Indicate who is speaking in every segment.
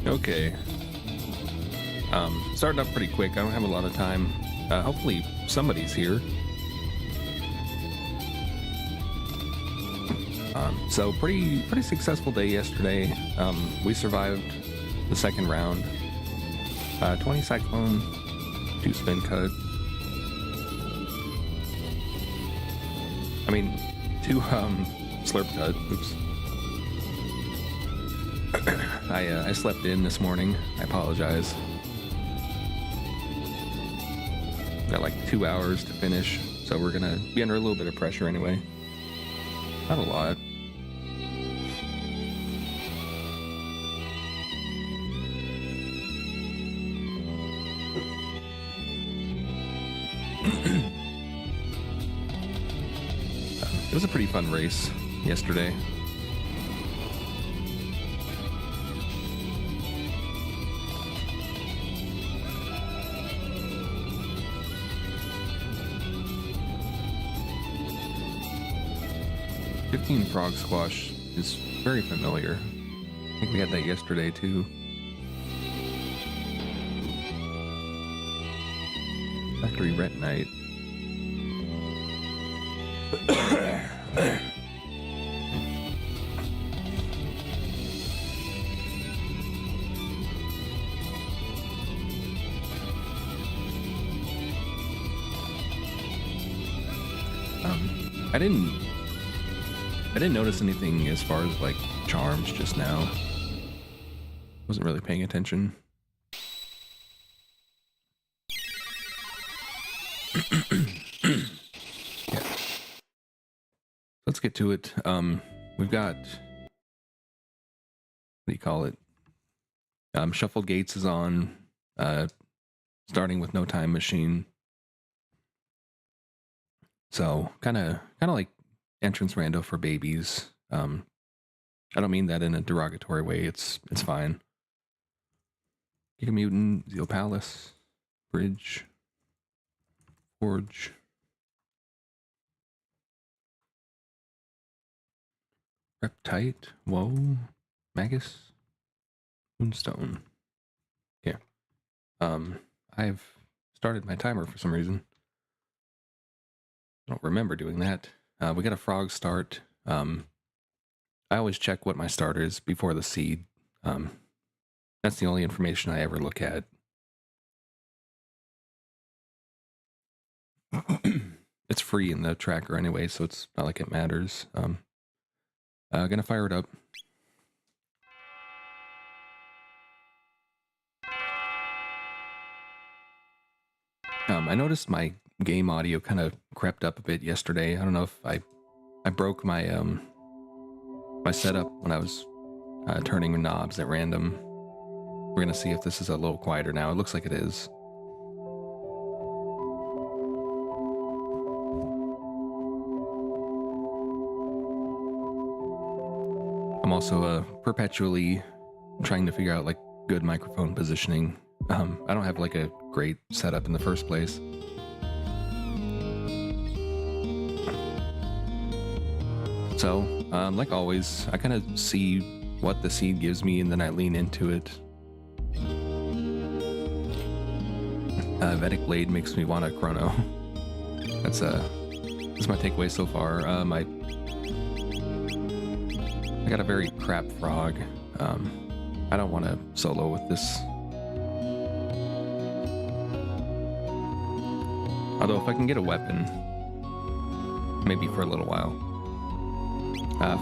Speaker 1: Okay. Starting up pretty quick. I don't have a lot of time. Hopefully somebody's here. So pretty successful day yesterday. We survived the second round. 20 cyclone, 2 spin cut. I mean, 2 slurp cut. Oops. I slept in this morning. I apologize. Got like 2 hours to finish, so we're gonna be under a little bit of pressure anyway. Not a lot. It was a pretty fun race yesterday. Frog squash is very familiar. I think we had that yesterday too. Factory Ret Night. I didn't notice anything as far as like charms just now. Wasn't really paying attention. Yeah. Let's get to it. We've got, what do you call it? Shuffled Gates is on, starting with No Time Machine. So kind of like entrance rando for babies. I don't mean that in a derogatory way. It's fine. Giga Mutant, Zeal Palace, Bridge, Forge, Reptite, Whoa, Magus, Moonstone. Yeah. I've started my timer for some reason. I don't remember doing that. We got a frog start. I always check what my starter is before the seed. That's the only information I ever look at. It's free in the tracker anyway, so it's not like it matters. Gonna fire it up. I noticed my game audio kind of crept up a bit yesterday. I don't know if I broke my my setup when I was turning knobs at random. We're gonna see if this is a little quieter now. It looks like it is. I'm also perpetually trying to figure out like good microphone positioning. I don't have like a great setup in the first place. So, like always, I kind of see what the seed gives me and then I lean into it. Vedic Blade makes me want a Chrono. That's my takeaway so far. I got a very crap frog. I don't want to solo with this. Although if I can get a weapon, maybe for a little while.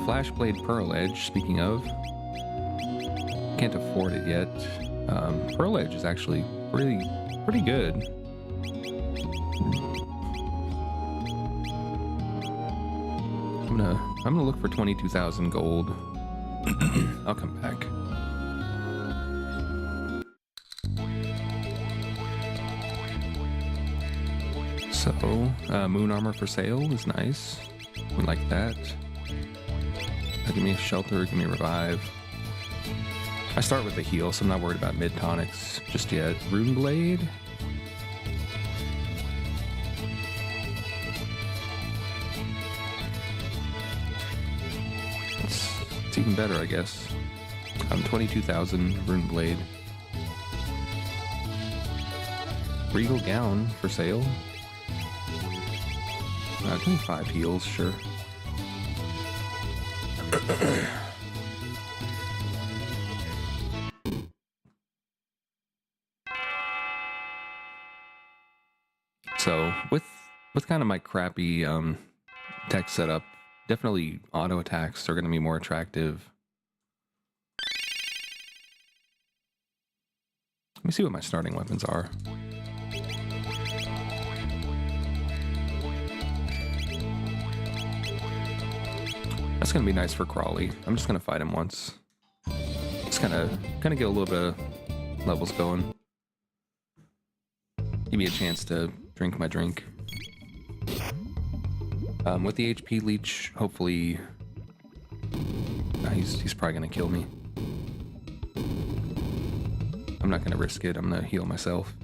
Speaker 1: Flashblade Pearl Edge, speaking of. Can't afford it yet. Pearl Edge is actually pretty good. I'm gonna look for 22,000 gold. I'll come back. So, moon armor for sale is nice. We like that. Give me a shelter, give me a revive. I start with the heal, so I'm not worried about mid tonics just yet. Rune Blade. It's even better, I guess. 22,000 rune blade. Regal gown for sale. 25 heals, sure. So with kind of my crappy tech setup, definitely auto attacks are going to be more attractive. Let me see what my starting weapons are. That's gonna be nice for Crawley. I'm just gonna fight him once. Just kind of get a little bit of levels going. Give me a chance to drink my drink. With the HP leech, hopefully, he's probably gonna kill me. I'm not gonna risk it. I'm gonna heal myself.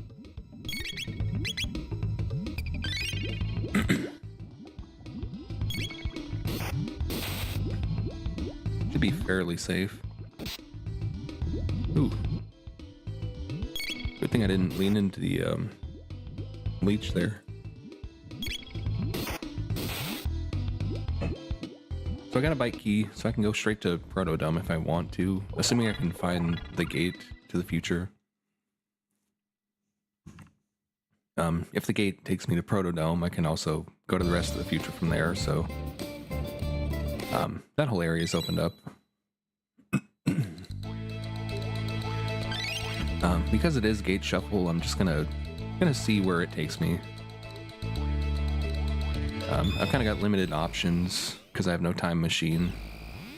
Speaker 1: Should be fairly safe. Ooh. Good thing I didn't lean into the leech there. So I got a bike key, so I can go straight to Proto-Dome if I want to, assuming I can find the gate to the future. If the gate takes me to Proto-Dome, I can also go to the rest of the future from there, so that whole area is opened up. Because it is gate shuffle, I'm just gonna see where it takes me. I've kind of got limited options because I have no time machine,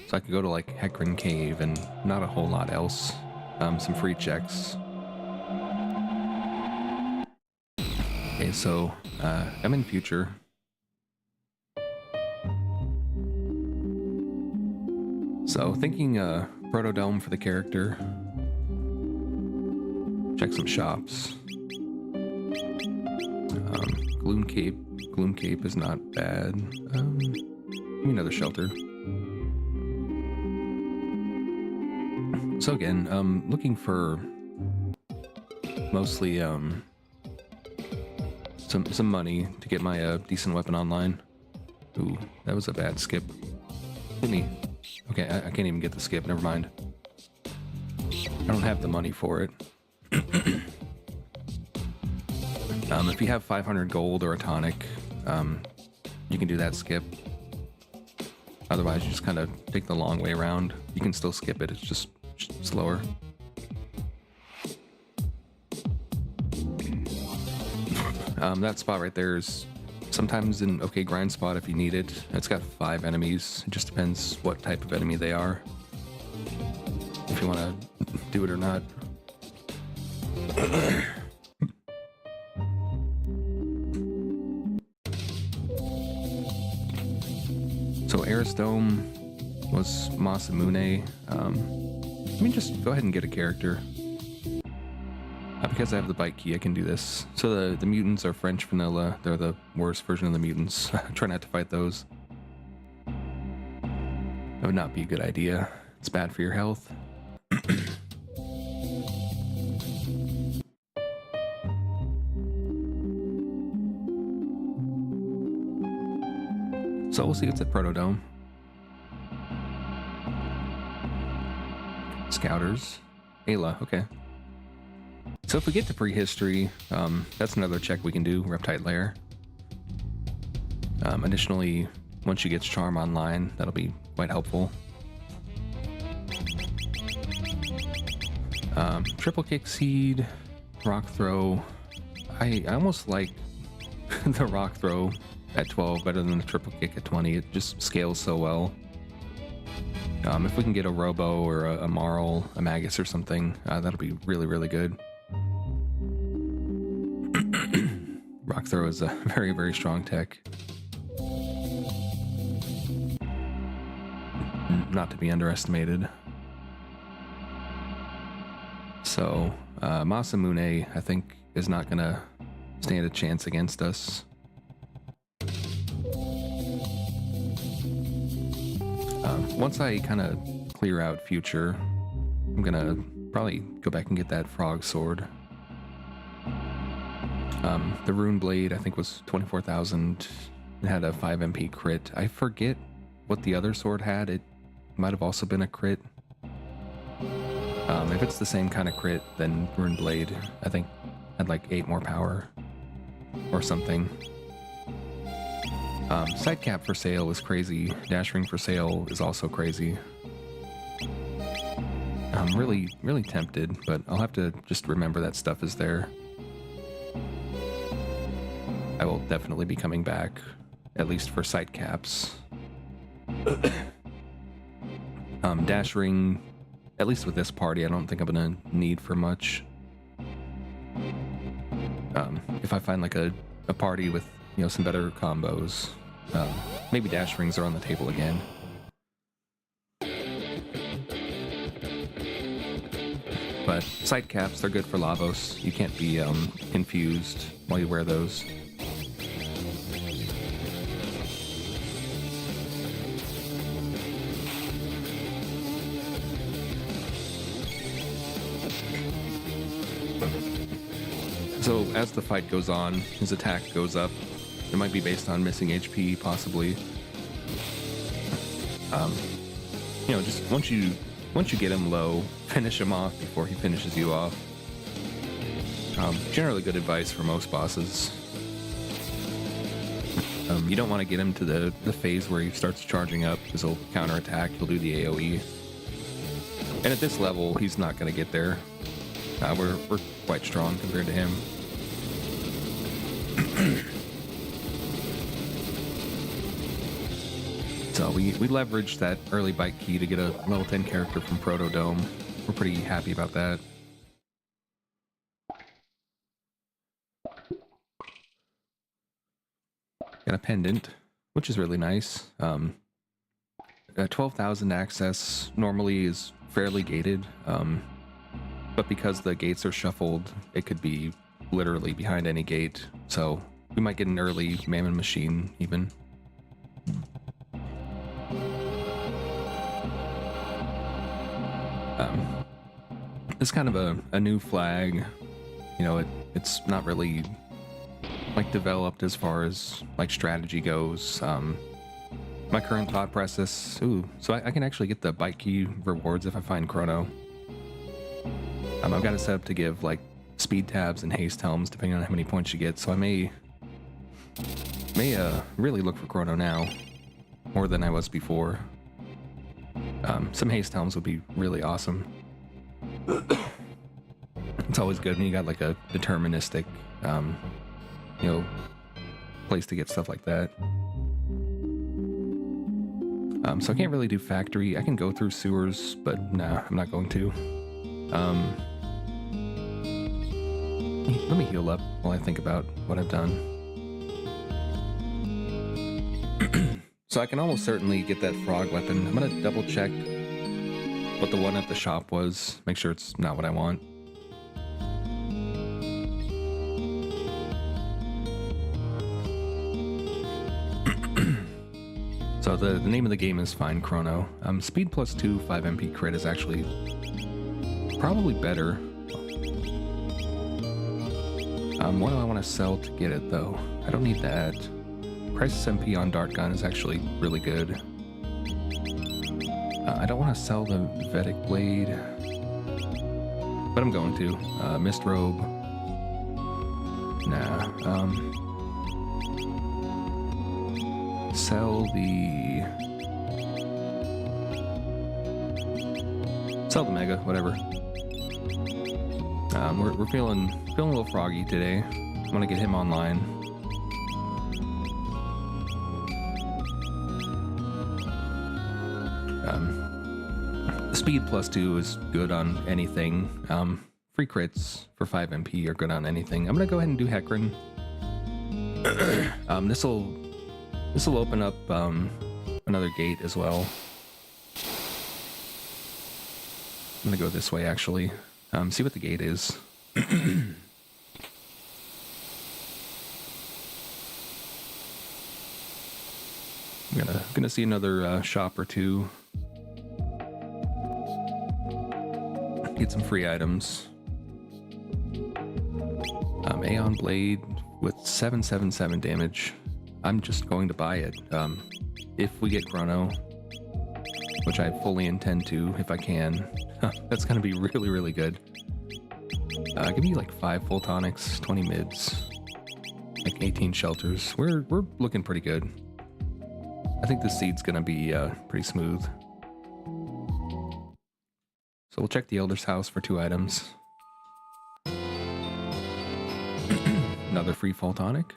Speaker 1: so I could go to like Hecarim Cave and not a whole lot else. Some free checks. Okay, so I'm in future. So thinking Proto-Dome for the character. Check some shops. Gloom Cape is not bad. Give me another shelter. So again, looking for mostly some money to get my decent weapon online. Ooh, that was a bad skip. Hit me. Okay, I can't even get the skip. Never mind. I don't have the money for it. If you have 500 gold or a tonic, you can do that skip. Otherwise, you just kind of take the long way around. You can still skip it, it's just slower. That spot right there is sometimes an okay grind spot if you need it. It's got 5 enemies. It just depends what type of enemy they are. If you want to do it or not. So Eris Dome was Masamune. Let me just go ahead and get a character. Because I have the bike key, I can do this. So the mutants are French vanilla. They're the worst version of the mutants. Try not to fight those. That would not be a good idea. It's bad for your health. So we'll see what's at Proto-Dome. Scouters. Ayla, okay. So if we get to prehistory, that's another check we can do, Reptite Lair. Additionally, once she gets Charm online, that'll be quite helpful. Triple Kick Seed, Rock Throw. I almost like the Rock Throw at 12 better than the Triple Kick at 20. It just scales so well. If we can get a Robo or a Marl, a Magus or something, that'll be really, really good. Rock Throw is a very, very strong tech. Not to be underestimated. So, Masamune, I think, is not going to stand a chance against us. Once I kind of clear out future, I'm gonna probably go back and get that frog sword. The rune blade I think was 24,000. It had a 5 MP crit. I forget what the other sword had. It might have also been a crit. If it's the same kind of crit, then rune blade I think had like 8 more power or something. Sight cap for sale is crazy. Dash ring for sale is also crazy. I'm really tempted, but I'll have to just remember that stuff is there. I will definitely be coming back, at least for sight caps. Dash ring, at least with this party, I don't think I'm gonna need for much. If I find like a party with, you know, some better combos, maybe dash rings are on the table again. But sight caps, they're good for Lavos. You can't be confused while you wear those. So as the fight goes on, his attack goes up. It might be based on missing HP, possibly. You know, just once you get him low, finish him off before he finishes you off. Generally good advice for most bosses. You don't want to get him to the phase where he starts charging up, because he'll counterattack, he'll do the AoE. And at this level, he's not going to get there. We're quite strong compared to him. So we leveraged that early bite key to get a level 10 character from Proto Dome. We're pretty happy about that. Got a pendant, which is really nice. 12,000 access normally is fairly gated, but because the gates are shuffled, it could be literally behind any gate. So we might get an early Mammon Machine even. It's kind of a new flag. You know, it's not really like developed as far as like strategy goes. My current thought process, so I can actually get the bite key rewards if I find Chrono. I've got it set up to give like speed tabs and haste helms depending on how many points you get, so I may really look for Chrono now more than I was before. Some haste helms would be really awesome. It's always good when you got like a deterministic you know, place to get stuff like that. So I can't really do factory. I can go through sewers, but nah, I'm not going to. Let me heal up while I think about what I've done. So I can almost certainly get that frog weapon. I'm gonna double check what the one at the shop was. Make sure it's not what I want. So the name of the game is Find Chrono. Speed plus 2, 5 MP crit is actually probably better. What do I want to sell to get it though? I don't need that. Crisis MP on Dart Gun is actually really good. I don't want to sell the Vedic Blade, but I'm going to. Mist Robe. Nah. Sell the Mega, whatever. We're feeling a little froggy today. I want to get him online. Speed plus 2 is good on anything. Free crits for 5 MP are good on anything. I'm gonna go ahead and do Hecarim. This will open up another gate as well. I'm gonna go this way actually. See what the gate is. I'm gonna see another shop or two. get some free items. Aeon Blade with 777 damage. I'm just going to buy it. If we get Chrono, which I fully intend to if I can, that's going to be really, really good. Give me like 5 full tonics, 20 mids, like 18 shelters. We're looking pretty good. I think this seed's going to be pretty smooth. So we'll check the Elder's House for 2 items. Another free full tonic.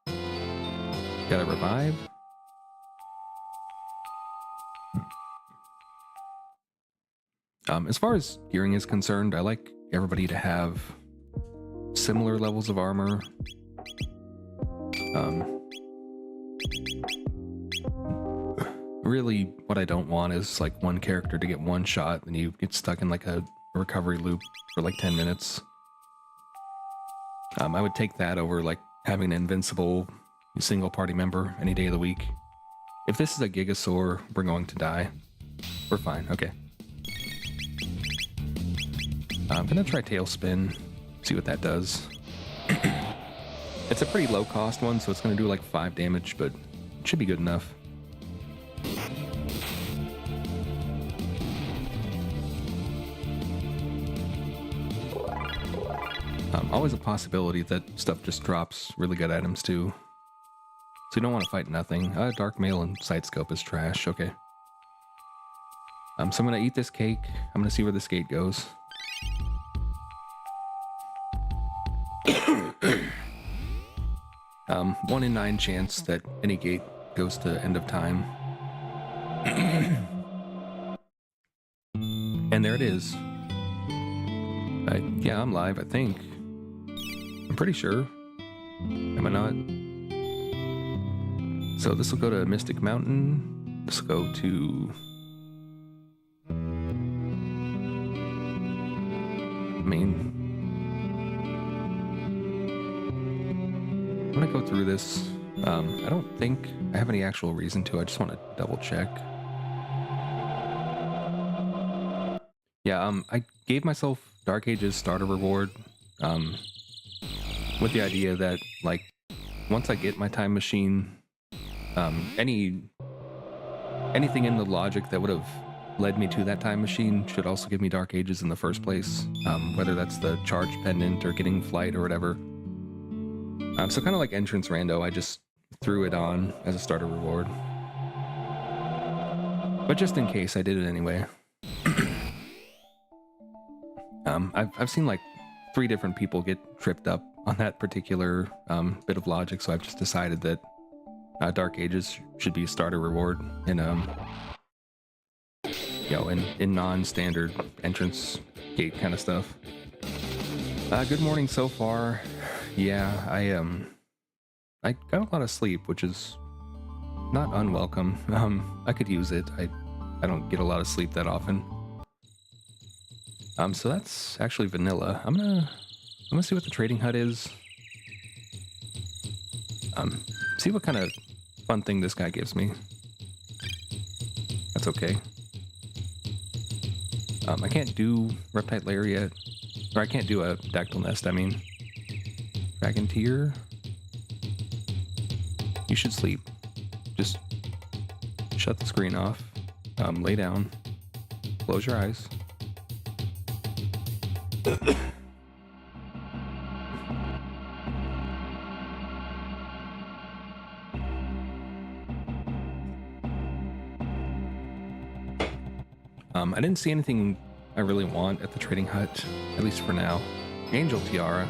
Speaker 1: Got a revive. As far as gearing is concerned, I like everybody to have similar levels of armor. Really, what I don't want is like one character to get one shot and you get stuck in like a recovery loop for like 10 minutes. I would take that over like having an invincible single party member any day of the week. If this is a Gigasaur, we're going to die. We're fine, okay. I'm gonna try Tailspin, see what that does. It's a pretty low cost one, so it's gonna do like 5 damage, but it should be good enough. Always a possibility that stuff just drops really good items too. So you don't want to fight nothing. Dark Mail and Sightscope is trash, okay. So I'm gonna eat this cake. I'm gonna see where this gate goes. 1 in 9 chance that any gate goes to end of time. And there it is. Yeah, I'm live, I think. I'm pretty sure. Am I not? So this will go to Mystic Mountain. This will go to... I mean... I'm gonna go through this. I don't think I have any actual reason to. I just want to double check. Yeah, I gave myself Dark Ages starter reward with the idea that, like, once I get my time machine, anything in the logic that would have led me to that time machine should also give me Dark Ages in the first place, whether that's the charge pendant or getting flight or whatever. So kind of like Entrance Rando, I just threw it on as a starter reward. But just in case, I did it anyway. I've seen like 3 different people get tripped up on that particular bit of logic, so I've just decided that Dark Ages should be a starter reward in in non-standard entrance gate kind of stuff. Good morning so far. Yeah, I got a lot of sleep, which is not unwelcome. I could use it. I don't get a lot of sleep that often. So that's actually vanilla. I'm gonna see what the trading hut is. See what kind of fun thing this guy gives me. That's okay. I can't do Reptite Lair yet. Or I can't do a Dactyl Nest, I mean. Dragon Tier. You should sleep. Just shut the screen off. Lay down. Close your eyes. I didn't see anything I really want at the trading hut, at least for now. Angel Tiara,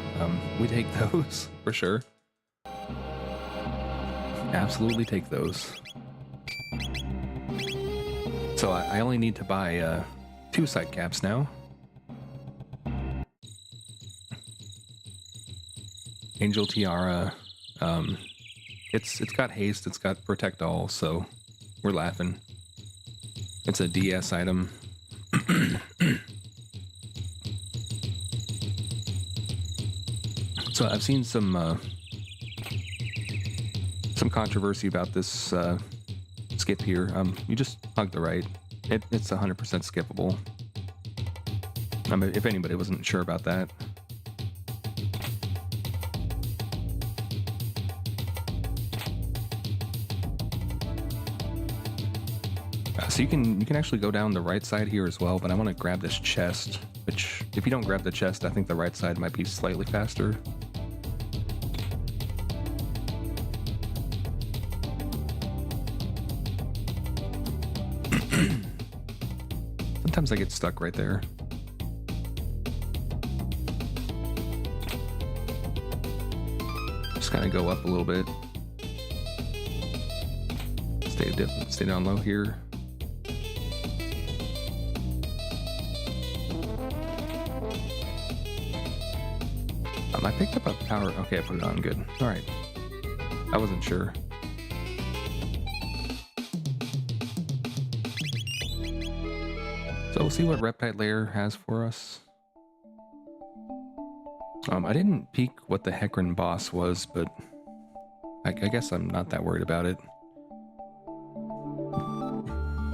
Speaker 1: we take those for sure. Absolutely take those. So I only need to buy 2 side caps now. Angel Tiara, it's got haste, it's got protect all, so we're laughing. It's a DS item. So I've seen some controversy about this skip here. You just hug the right. It's 100% skippable. If anybody wasn't sure about that. So you can actually go down the right side here as well, but I want to grab this chest, which if you don't grab the chest, I think the right side might be slightly faster. Sometimes I get stuck right there. Just kind of go up a little bit. Stay down low here. I picked up a power. Okay, I put it on. Good. All right. I wasn't sure. So we'll see what Reptite Lair has for us. I didn't peek what the Hecarim boss was, but I guess I'm not that worried about it.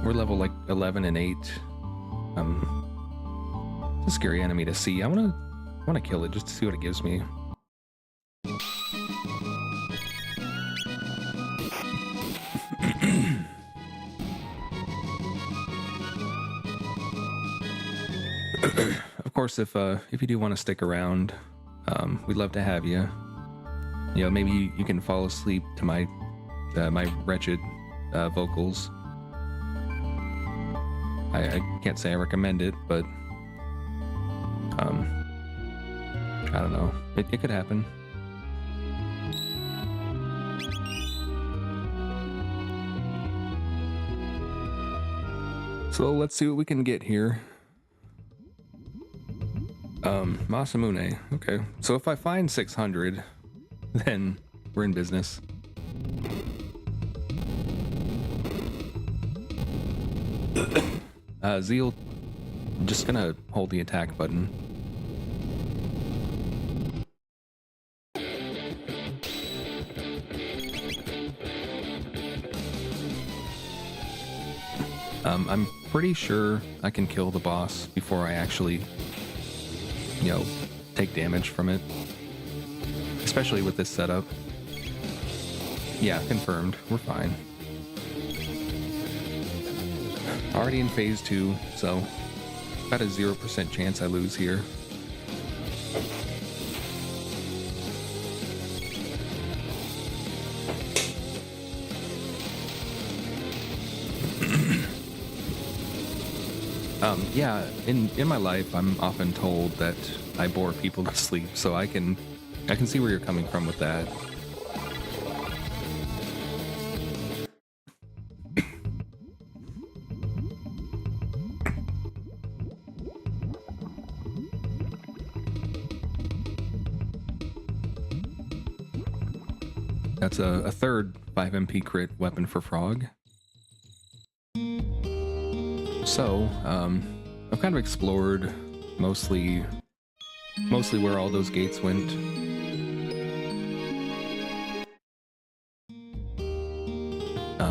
Speaker 1: We're level like 11 and 8. It's a scary enemy to see. I want to kill it just to see what it gives me. Of course, if you do want to stick around, we'd love to have you. You know, maybe you can fall asleep to my wretched vocals. I can't say I recommend it, but I don't know. It could happen. So let's see what we can get here. Masamune. Okay. So if I find 600, then we're in business. Zeal, just gonna hold the attack button. I'm pretty sure I can kill the boss before I actually, you know, take damage from it. Especially with this setup. Yeah, confirmed. We're fine. Already in phase 2, so about a 0% chance I lose here. Yeah, in my life, I'm often told that I bore people to sleep, so I can see where you're coming from with that. That's a third 5 MP crit weapon for Frog. So, I've kind of explored mostly where all those gates went.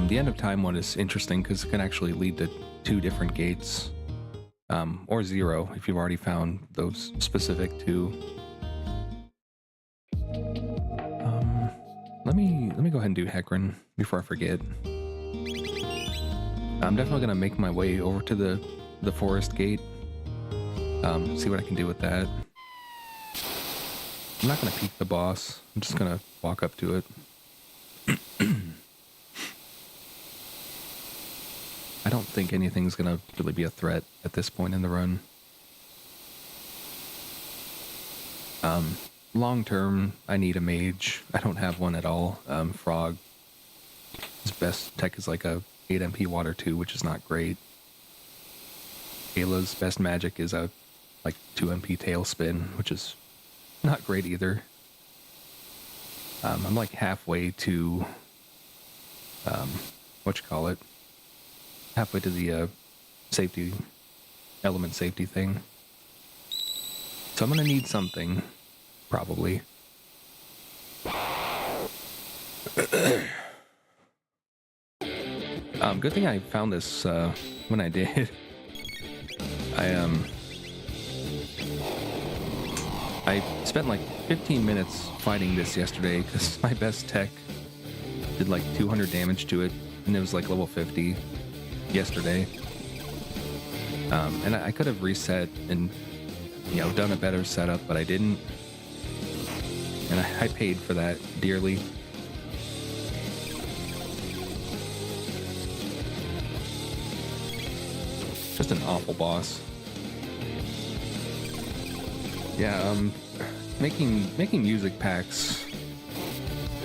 Speaker 1: The end of time one is interesting because it can actually lead to 2 different gates, or 0 if you've already found those specific 2. Let me go ahead and do Hecarim before I forget. I'm definitely gonna make my way over to the forest gate. See what I can do with that. I'm not gonna peek the boss. I'm just gonna walk up to it. I don't think anything's gonna really be a threat at this point in the run. Long term, I need a mage. I don't have one at all. Frog. His best tech is like a 8 MP water 2, which is not great. Ayla's best magic is a like 2 MP tailspin, which is not great either. I'm like halfway to halfway to the safety element safety thing. So I'm gonna need something, probably. Good thing I found this when I did. I spent like 15 minutes fighting this yesterday because my best tech did like 200 damage to it, and it was like level 50 yesterday. And I could have reset and, you know, done a better setup, but I didn't. And I paid for that dearly. Just an awful boss. Yeah, making music packs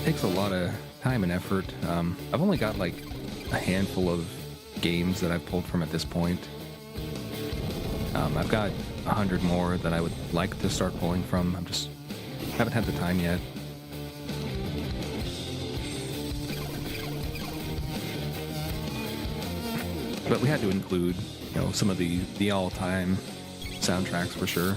Speaker 1: takes a lot of time and effort. I've only got like a handful of games that I've pulled from at this point. I've got 100 more that I would like to start pulling from. I'm just haven't had the time yet. But we had to include, you know, some of the all-time soundtracks for sure.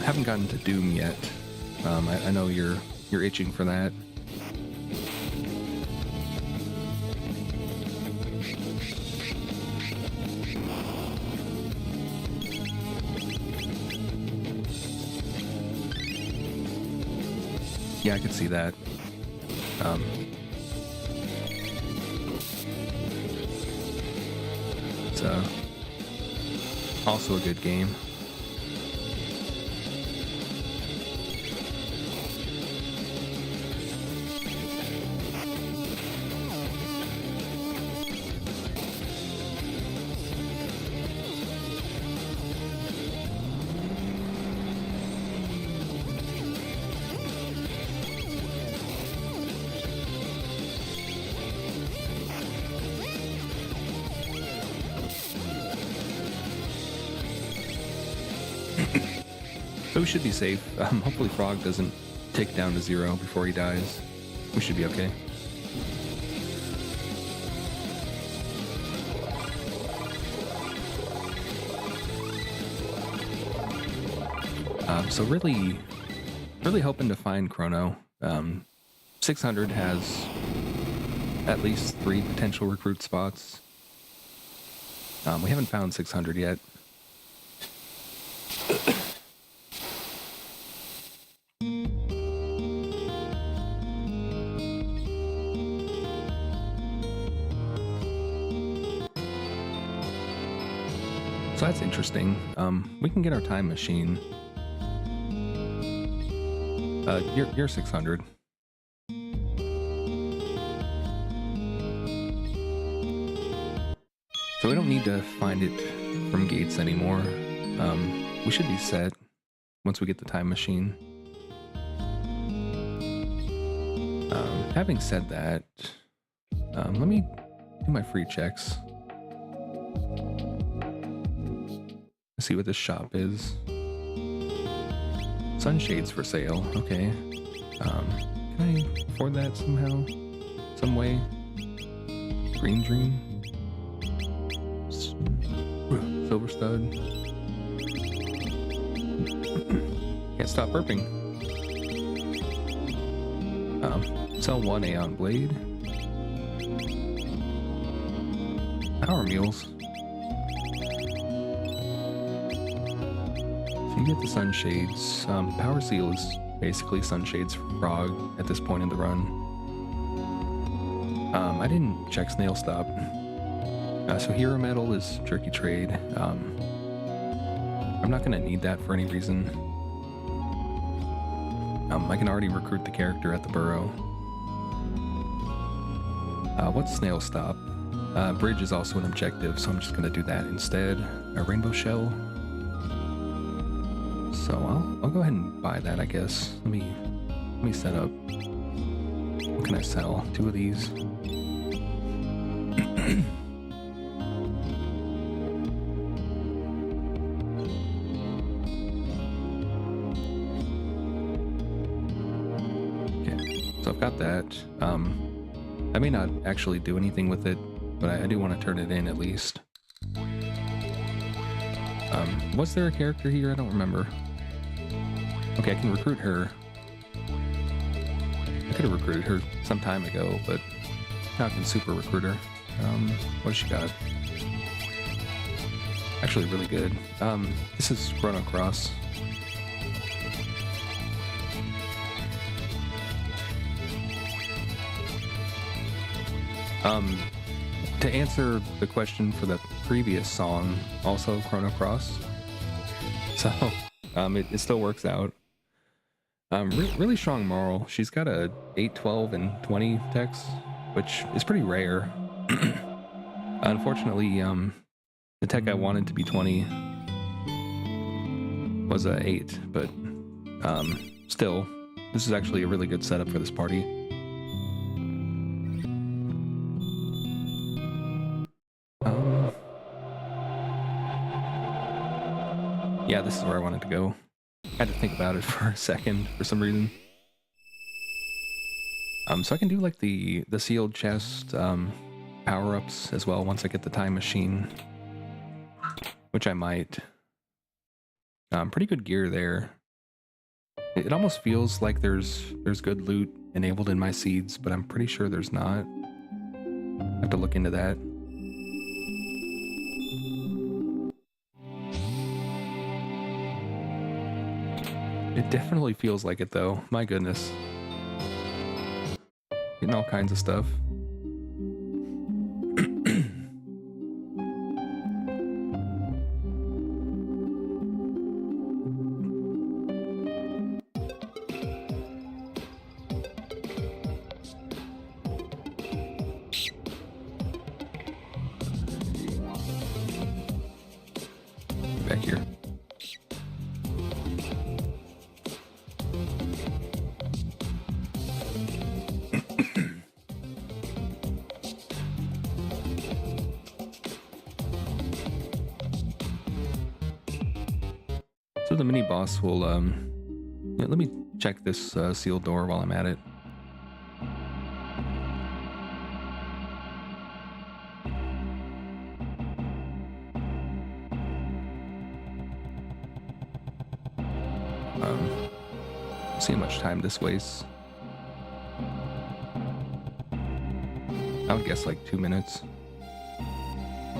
Speaker 1: Haven't gotten to Doom yet. I know you're itching for that. Yeah, I could see that. It's also a good game. So we should be safe. Hopefully Frog doesn't take down to 0 before he dies. We should be okay. So really hoping to find Chrono. 600 has at least 3 potential recruit spots. We haven't found 600 yet. So that's interesting. We can get our time machine. You're 600. So we don't need to find it from gates anymore. We should be set once we get the time machine. Having said that, let me do my free checks. See what this shop is. Sunshades for sale. Okay. Can I afford that somehow? Some way? Green Dream? Silver Stud? Can't stop burping. Sell 1 Aeon Blade. Power Mules. You get the Sunshades. Power Seal is basically Sunshades for Frog at this point in the run. I didn't check Snail Stop. So Hero Metal is Tricky Trade. I'm not going to need that for any reason. I can already recruit the character at the burrow. What's Snail Stop? Bridge is also an objective, so I'm just going to do that instead. A Rainbow Shell. So I'll go ahead and buy that, I guess. Let me set up. What can I sell? 2 of these. Okay, so I've got that. I may not actually do anything with it, but I do want to turn it in at least. Was there a character here? I don't remember. Okay, I can recruit her. I could have recruited her some time ago, but Talking Super Recruiter. What does she got? Actually, really good. This is Chrono Cross. To answer the question for the previous song, also Chrono Cross. So, it still works out. Really strong moral. She's got a 8, 12, and 20 text, which is pretty rare. Unfortunately, the tech I wanted to be 20 was a 8, but still, this is actually a really good setup for this party. Yeah, this is where I wanted to go. Had to think about it for a second for some reason. So I can do like the sealed chest power-ups as well once I get the time machine, which I might. Pretty good gear there. It almost feels like there's good loot enabled in my seeds, but I'm pretty sure there's not. I have to look into that. It definitely feels like it though. My goodness. Getting all kinds of stuff. Back here. So the mini boss will, yeah, let me check this sealed door while I'm at it. See how much time this wastes. I would guess like 2 minutes.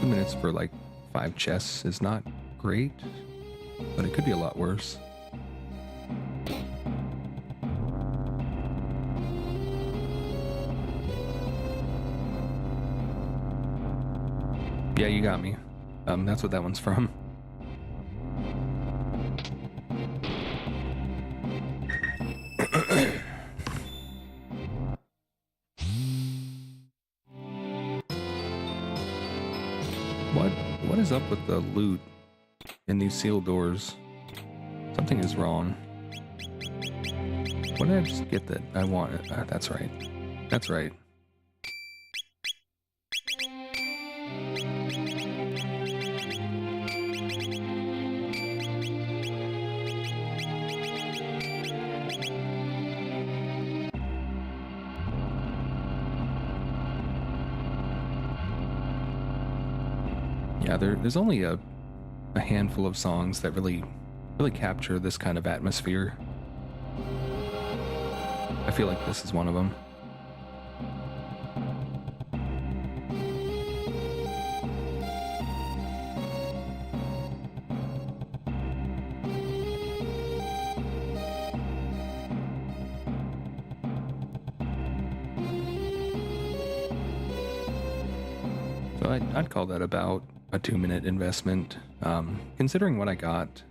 Speaker 1: 2 minutes for like 5 chests is not great, but it could be a lot worse. Yeah, you got me. That's what that one's from. What is up with the loot in these sealed doors? Something is wrong. What did I just get that I wanted? That's right. That's right. Yeah, there's only a handful of songs that really capture this kind of atmosphere. I feel like this is one of them. So I'd call that about a 2-minute investment. Considering what I got,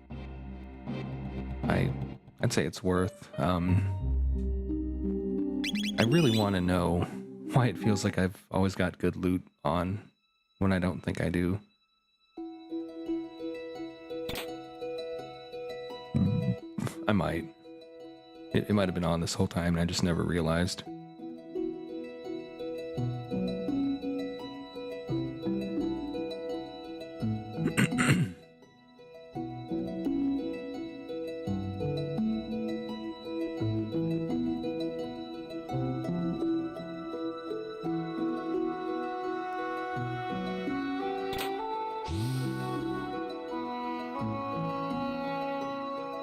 Speaker 1: I'd say it's worth. I really want to know why it feels like I've always got good loot on when I don't think I do. I might. It might have been on this whole time and I just never realized.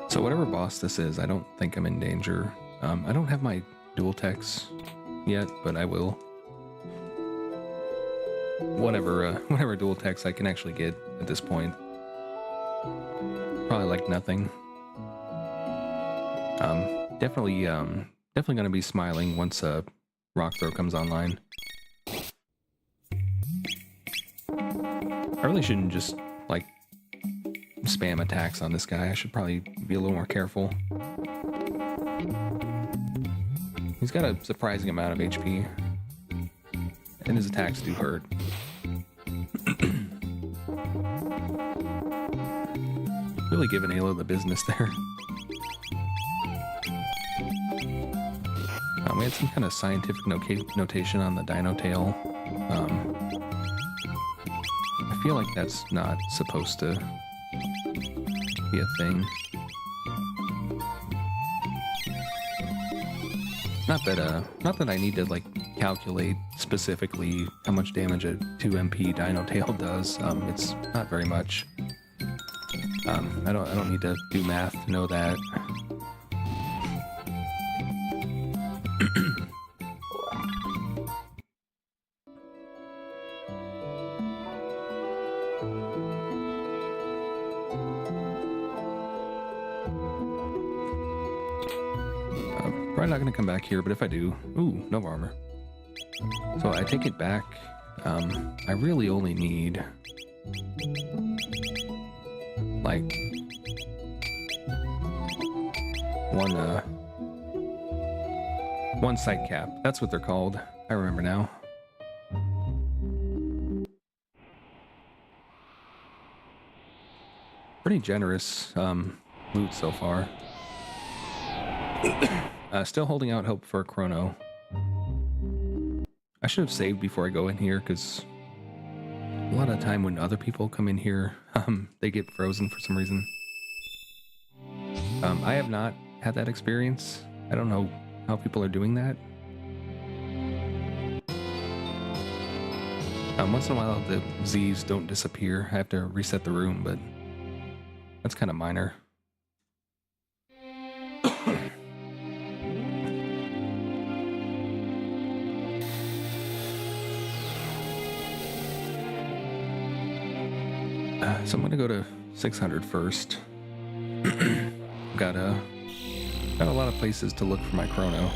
Speaker 1: So whatever boss this is, I don't think I'm in danger. I don't have my dual techs yet, but I will. whatever dual techs I can actually get at this point. Probably like nothing. Definitely gonna be smiling once Rock Throw comes online. I really shouldn't just like spam attacks on this guy. I should probably be a little more careful. He's got a surprising amount of HP, and his attacks do hurt. Really giving Ayla the business there. We had some kind of scientific notation on the dino tail. I feel like that's not supposed to be a thing. Not that I need to like calculate specifically how much damage a 2 MP dino tail does. It's not very much. I don't need to do math to know that. Probably not going to come back here, but if I do... Ooh, no armor. So I take it back. I really only need... like... one sight cap. That's what they're called. I remember now. Pretty generous loot so far. Still holding out hope for Chrono. I should have saved before I go in here, because a lot of time when other people come in here, they get frozen for some reason. I have not had that experience. I don't know how people are doing that. Once in a while the Z's don't disappear. I have to reset the room, but that's kind of minor. So I'm gonna go to 600 first. Got a lot of places to look for my Chrono.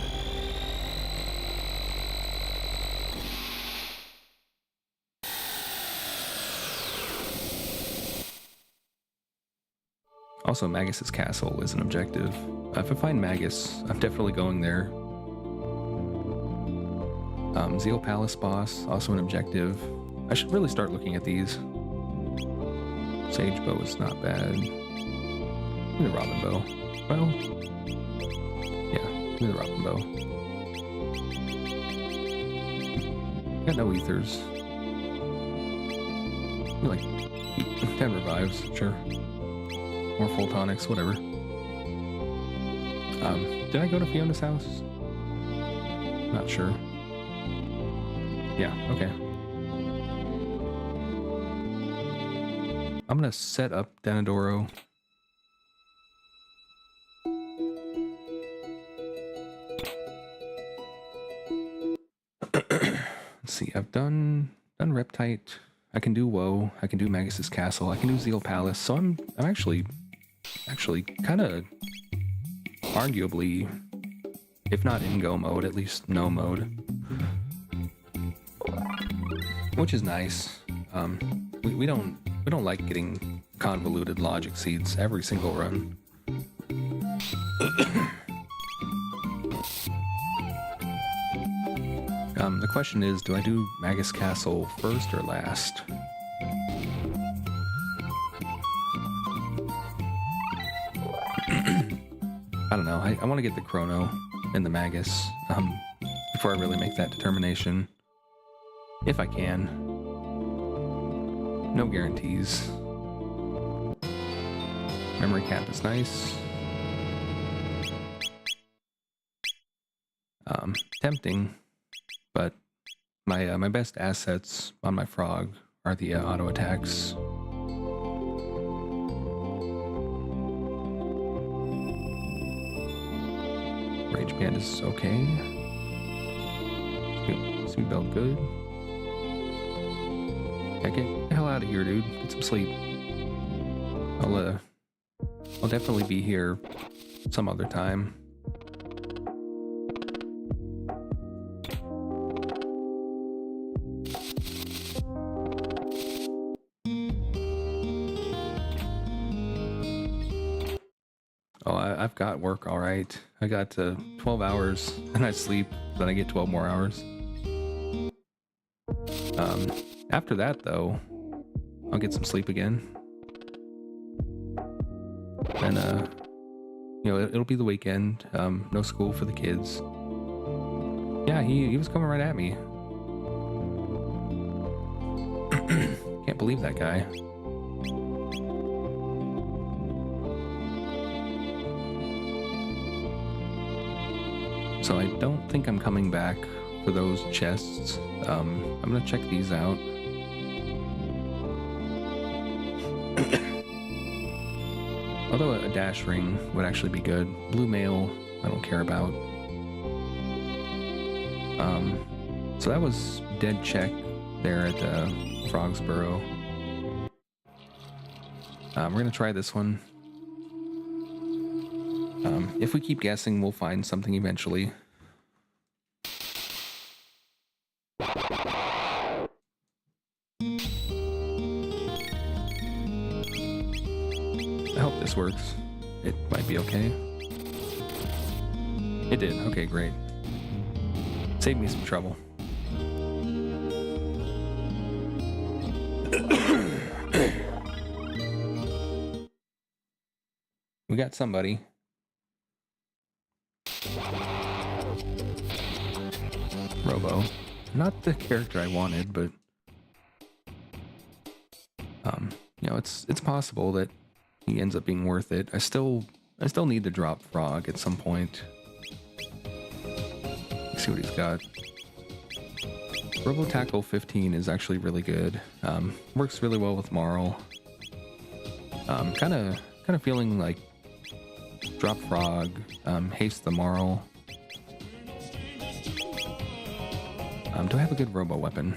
Speaker 1: Also, Magus's castle is an objective. If I find Magus, I'm definitely going there. Zeal Palace boss, also an objective. I should really start looking at these. Sage bow is not bad. Give me the Robin bow. Well, yeah, give me the Robin bow. Got no ethers. Like 10 revives, sure. More full tonics, whatever. Did I go to Fiona's house? Not sure. Yeah, okay. I'm gonna set up Denadoro. Let's see, I've done Reptite. I can do Woe. I can do Magus's Castle. I can do Zeal Palace. So I'm actually kind of arguably, if not in go mode, at least no mode, which is nice. We don't like getting convoluted logic seeds every single run. The question is, do I do Magus Castle first or last? I don't know. I want to get the Chrono and the Magus before I really make that determination. If I can. No guarantees. Memory cap is nice. Tempting, but my best assets on my frog are the auto attacks. Rage Band is okay. Speed Belt good. Yeah, get the hell out of here, dude. Get some sleep. I'll definitely be here some other time. Oh, I've got work, all right. I got 12 hours, and I sleep, then I get 12 more hours. After that, though, I'll get some sleep again. And, you know, it'll be the weekend. No school for the kids. Yeah, he was coming right at me. Can't believe that guy. So I don't think I'm coming back for those chests. I'm gonna check these out. Although a dash ring would actually be good. Blue mail, I don't care about. So that was dead check there at Frog's Burrow. We're gonna try this one. If we keep guessing, we'll find something eventually. I hope this works. It might be okay. It did. Okay, great. Saved me some trouble. We got somebody. Robo. Not the character I wanted, but you know, it's possible that he ends up being worth it. I still need to drop Frog at some point. Let's see what he's got. Robo Tackle 15 is actually really good. Works really well with Marl. Kind of feeling like drop Frog, haste the Marl. Do I have a good robo weapon?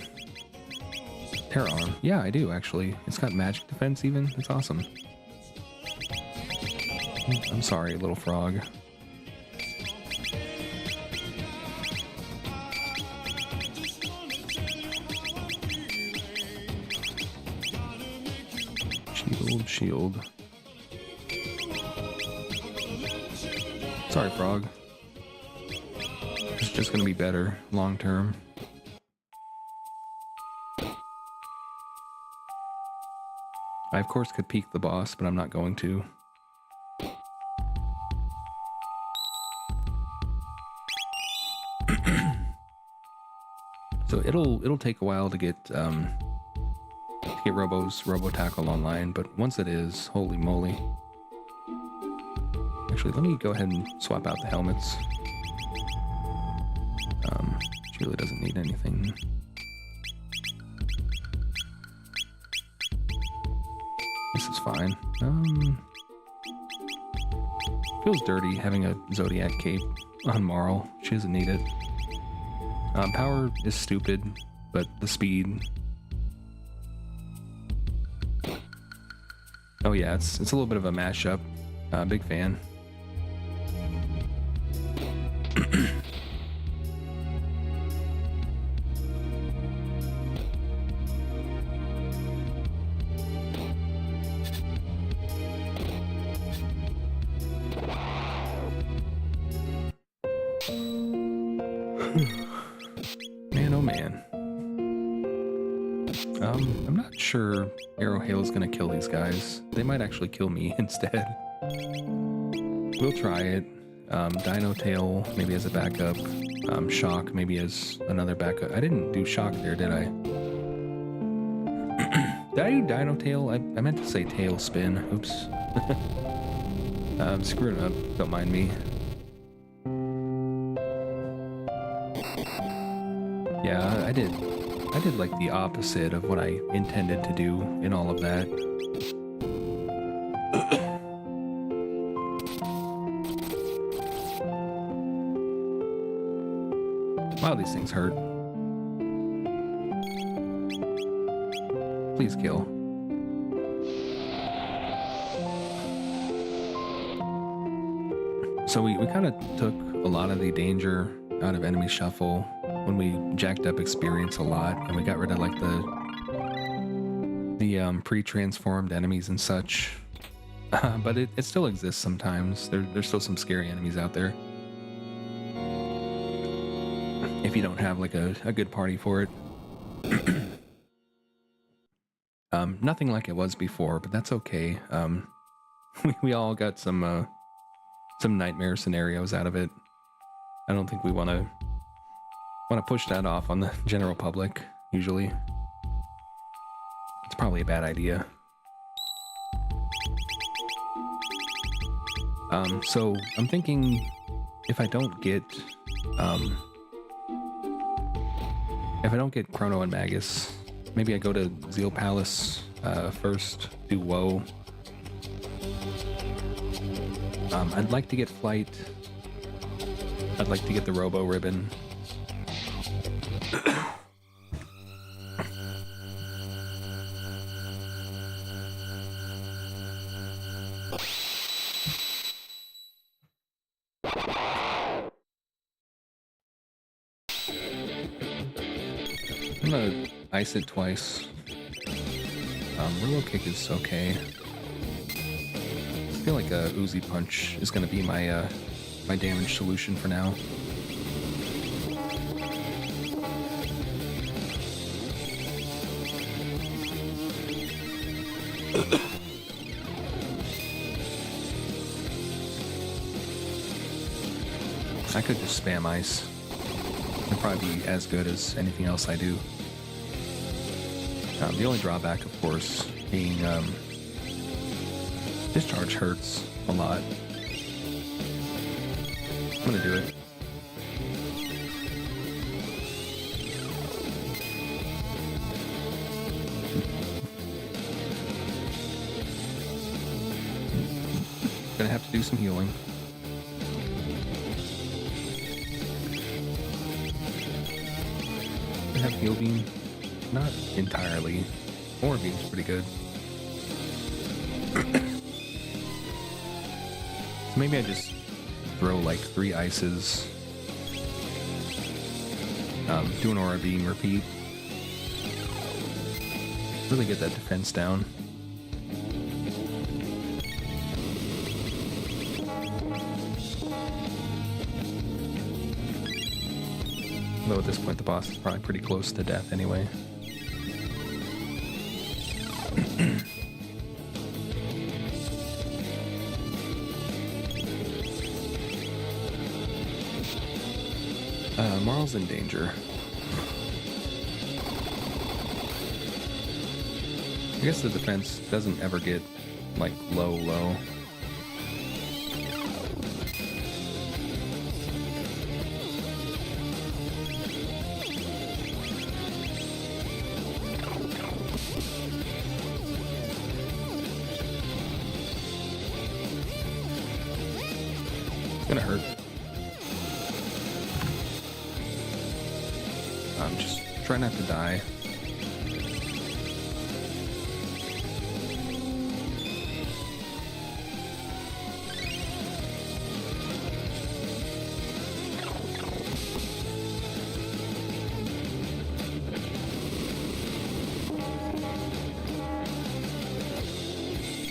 Speaker 1: Terra Arm. Yeah, I do actually. It's got magic defense even. It's awesome. I'm sorry, little frog. Shield. Sorry, frog. It's just gonna be better long term. I of course could peek the boss, but I'm not going to. So it'll take a while to get Robo Tackle online, but once it is, holy moly. Actually, let me go ahead and swap out the helmets. She really doesn't need anything. This is fine. Feels dirty having a Zodiac cape on Marl. She doesn't need it. Power is stupid, but the speed. Oh yeah, it's a little bit of a mashup. Big fan. Man, oh man. I'm not sure Arrow Hail is gonna kill these guys. They might actually kill me instead. We'll try it. Dino Tail maybe as a backup. Shock maybe as another backup. I didn't do Shock there, did I? Did I do Dino Tail? I meant to say Tail Spin. Oops. I'm screwing up. Don't mind me. Yeah, I did like the opposite of what I intended to do in all of that. Wow, these things hurt. Please kill. So we kind of took a lot of the danger out of enemy shuffle when we jacked up experience a lot, and we got rid of like the pre-transformed enemies and such. But it still exists sometimes. There's still some scary enemies out there. If you don't have like a good party for it. Nothing like it was before, but that's okay. We all got some nightmare scenarios out of it. I don't think we want to push that off on the general public, usually. It's probably a bad idea. So I'm thinking if I don't get Chrono and Magus, maybe I go to Zeal Palace first, do Woe. I'd like to get Flight. I'd like to get the Robo Ribbon. I'm gonna ice it twice. Real Kick is okay. I feel like a Uzi Punch is gonna be my my damage solution for now. I could just spam ice. It'd probably be as good as anything else I do. The only drawback, of course, being discharge hurts a lot. I'm gonna do it. Gonna have to do some healing. I have Heal Beam. Not entirely. Aura Beam's pretty good. So maybe I just throw like 3 ices. Do an Aura Beam, repeat. Really get that defense down. Though at this point the boss is probably pretty close to death anyway. Marl's in danger. I guess the defense doesn't ever get like low. It's gonna hurt. Just try not to die.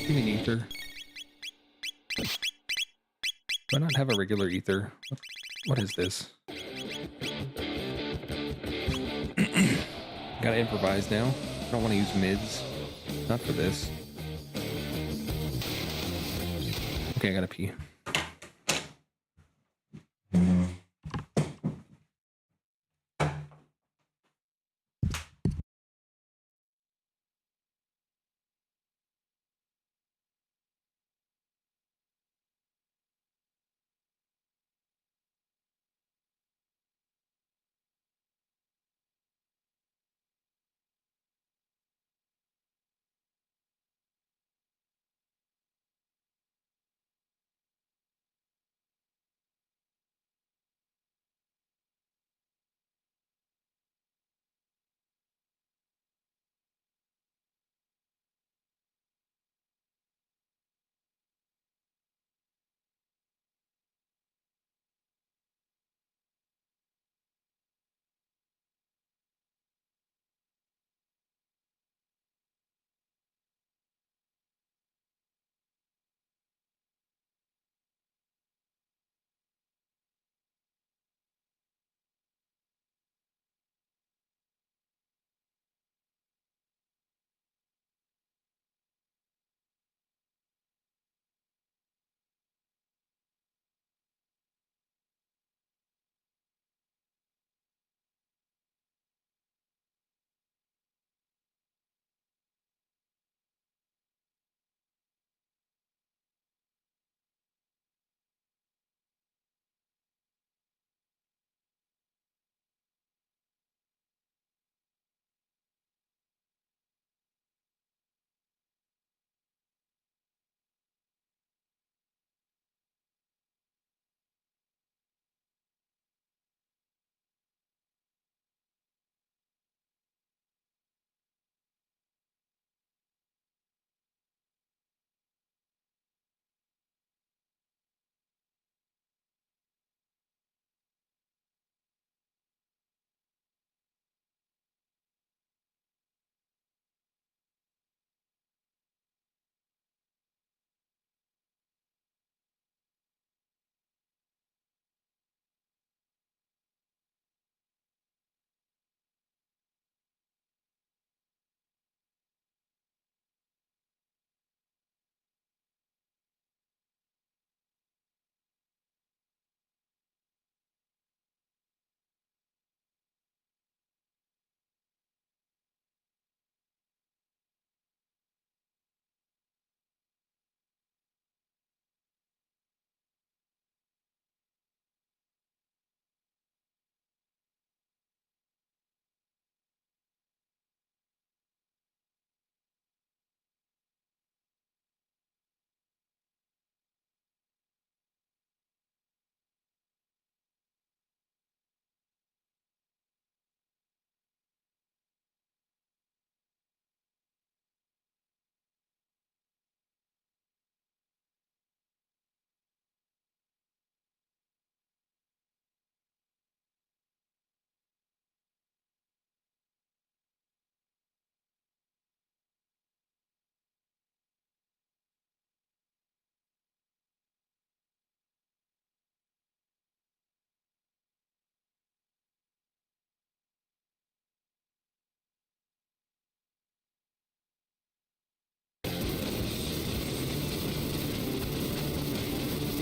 Speaker 1: Give me an ether. Do I not have a regular ether? What is this? Gotta improvise now. I don't want to use mids. Not for this. Okay, I gotta pee.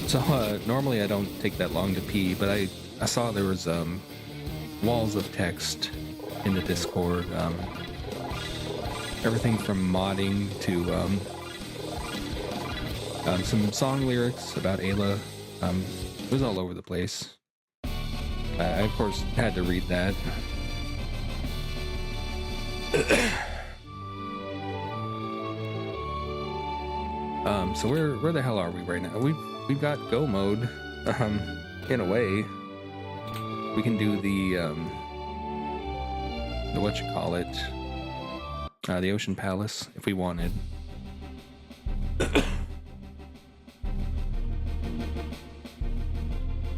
Speaker 1: So normally I don't take that long to pee, but I saw there was walls of text in the Discord. Everything from modding to some song lyrics about Ayla. It was all over the place. I of course had to read that. So where the hell are we right now? We've got go mode. In a way, we can do the what you call it, the Ocean Palace if we wanted. I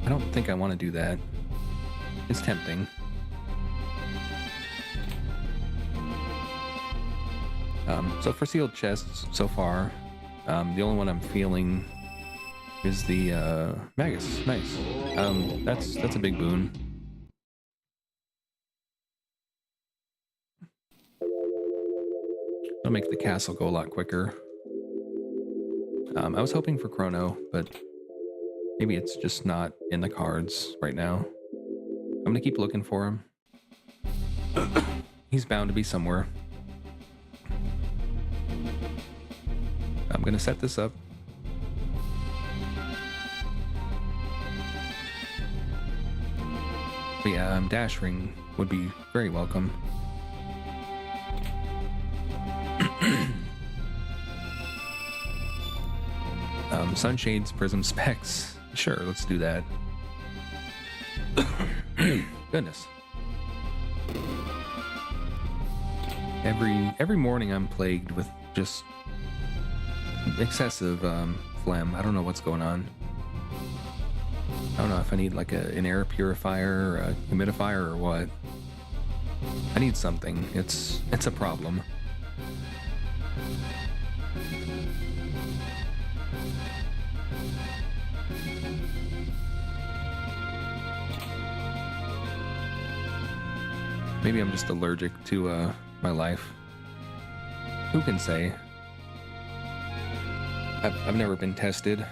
Speaker 1: don't think I want to do that. It's tempting. So for sealed chests so far, the only one I'm feeling is the Magus. Nice. That's a big boon. It'll make the castle go a lot quicker. I was hoping for Chrono, but maybe it's just not in the cards right now. I'm gonna keep looking for him. He's bound to be somewhere. I'm gonna set this up. But yeah, Dash Ring would be very welcome. Sunshades, Prism Specs. Sure, let's do that. Goodness. Every morning I'm plagued with just excessive phlegm. I don't know what's going on. I don't know if I need like an air purifier or a humidifier or what. I need something. It's a problem. Maybe I'm just allergic to my life. Who can say? I've never been tested.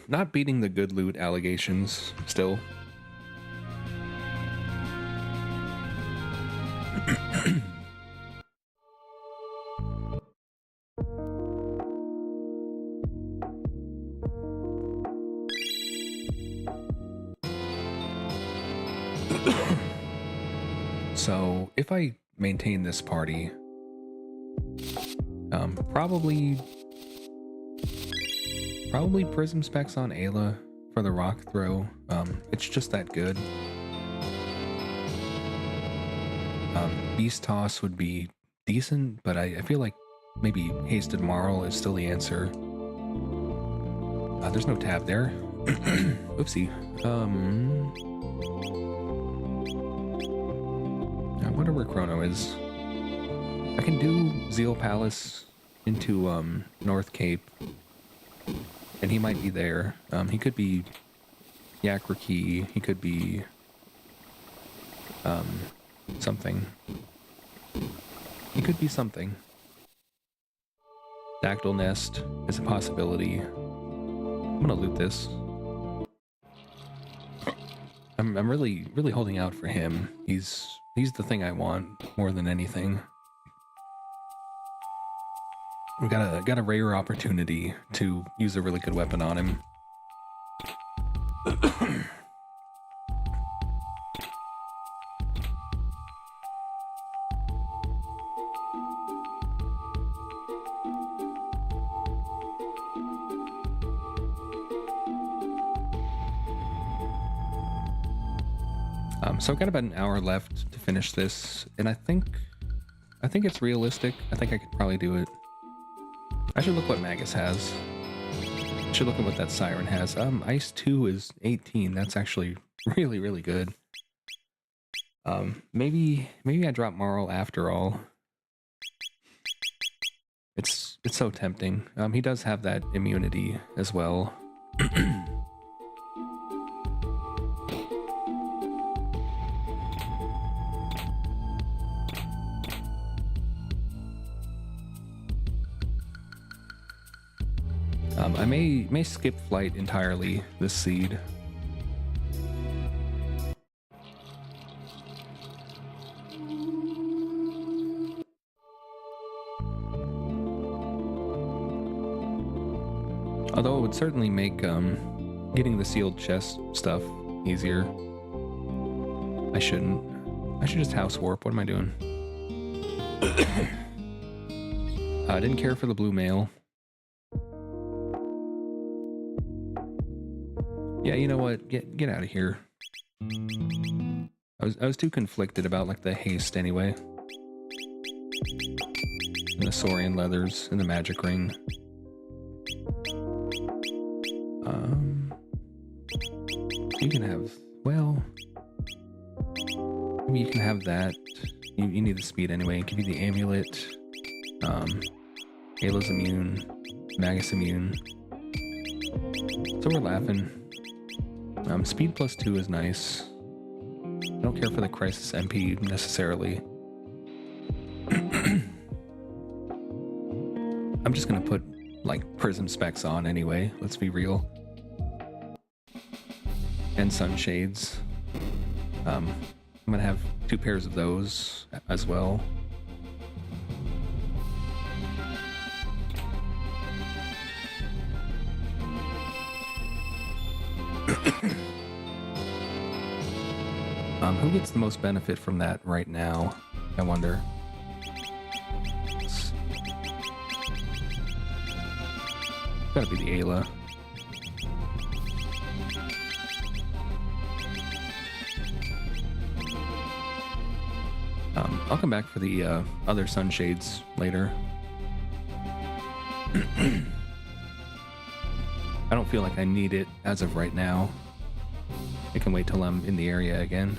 Speaker 1: Not beating the good loot allegations still. So if I maintain this party, probably Prism Specs on Ayla for the rock throw. It's just that good. Beast Toss would be decent, but I feel like maybe Hasted Marl is still the answer. There's no tab there. Oopsie. I wonder where Chrono is. I can do Zeal Palace into North Cape, and he might be there. He could be Yakraki. He could be something. He could be something. Dactyl Nest is a possibility. I'm gonna loot this. I'm really holding out for him. He's the thing I want more than anything. We got a rare opportunity to use a really good weapon on him. So I've got about an hour left to finish this, and I think it's realistic. I think I could probably do it. I should look what Magus has. I should look at what that Siren has. Ice 2 is 18. That's actually really good. Maybe I drop Marl after all. It's so tempting. He does have that immunity as well. I may skip flight entirely this seed. Although it would certainly make getting the sealed chest stuff easier. I shouldn't. I should just house warp. What am I doing? I didn't care for the blue mail. Yeah, you know what? Get out of here. I was too conflicted about like the haste anyway. And the Saurian leathers and the magic ring. You can have, well, maybe you can have that. You need the speed anyway. Give you the amulet. Halo's immune. Magus immune. So we're laughing. Speed plus 2 is nice. I don't care for the Crisis MP necessarily. I'm just gonna put like prism specs on anyway, let's be real. And sunshades. I'm gonna have 2 pairs of those as well. Who gets the most benefit from that right now? I wonder. It's gotta be the Ayla. I'll come back for the other sunshades later. I don't feel like I need it as of right now. I can wait till I'm in the area again.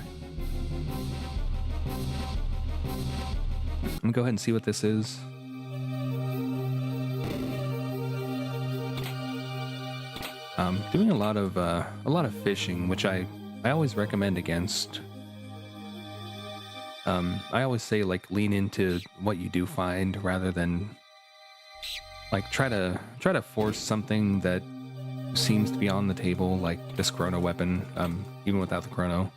Speaker 1: I'm gonna go ahead and see what this is. Doing a lot of fishing, which I always recommend against. I always say like lean into what you do find rather than like try to force something that seems to be on the table, like this Chrono weapon, even without the Chrono.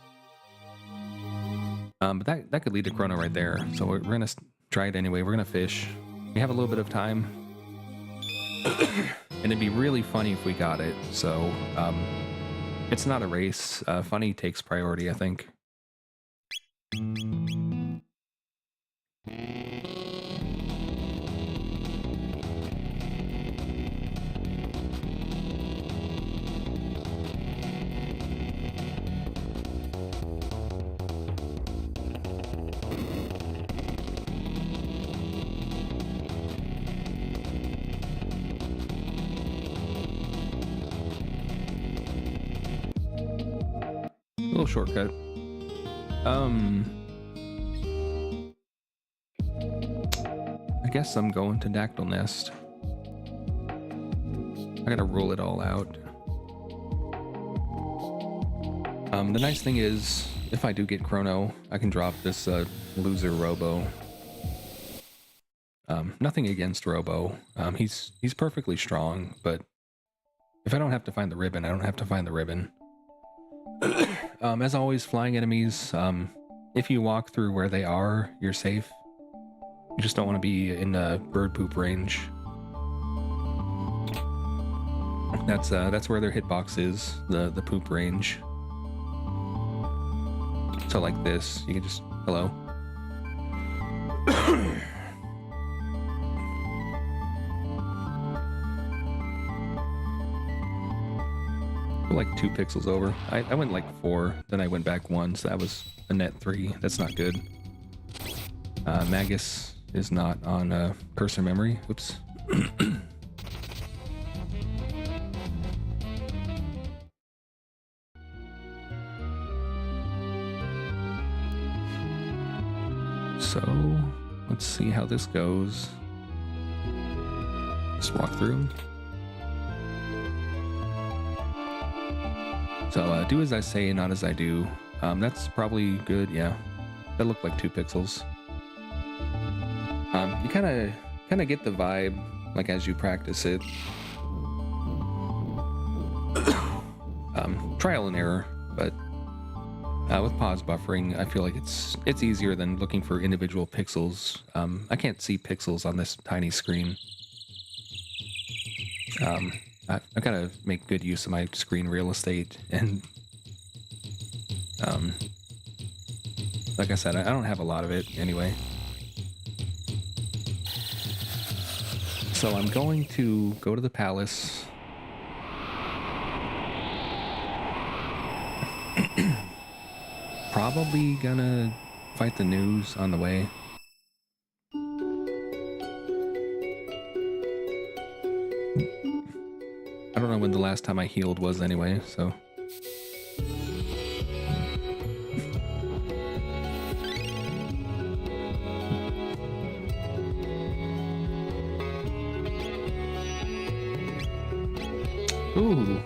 Speaker 1: But that could lead to Chrono right there. So we're gonna try it anyway. We're gonna fish. We have a little bit of time, and it'd be really funny if we got it. So it's not a race. Funny takes priority, I think. Little shortcut. I guess I'm going to Dactyl Nest. I gotta rule it all out. The nice thing is, if I do get Chrono, I can drop this loser Robo. Nothing against Robo. He's perfectly strong, but if I don't have to find the ribbon, I don't have to find the ribbon. As always, flying enemies, if you walk through where they are, you're safe. You just don't want to be in bird poop range. That's where their hitbox is, the poop range. So like this, you can just, hello. Like 2 pixels over. I went like 4, then I went back 1, so that was a net 3. That's not good. Magus is not on cursor memory. Oops. So let's see how this goes. Just walk through. So do as I say, not as I do. That's probably good, yeah. That looked like 2 pixels. You kind of get the vibe, like as you practice it. trial and error, but with pause buffering, I feel like it's easier than looking for individual pixels. I can't see pixels on this tiny screen. I've got to make good use of my screen real estate, and like I said, I don't have a lot of it anyway. So I'm going to go to the palace. Probably gonna fight the news on the way. I don't know when the last time I healed was anyway, so... Ooh,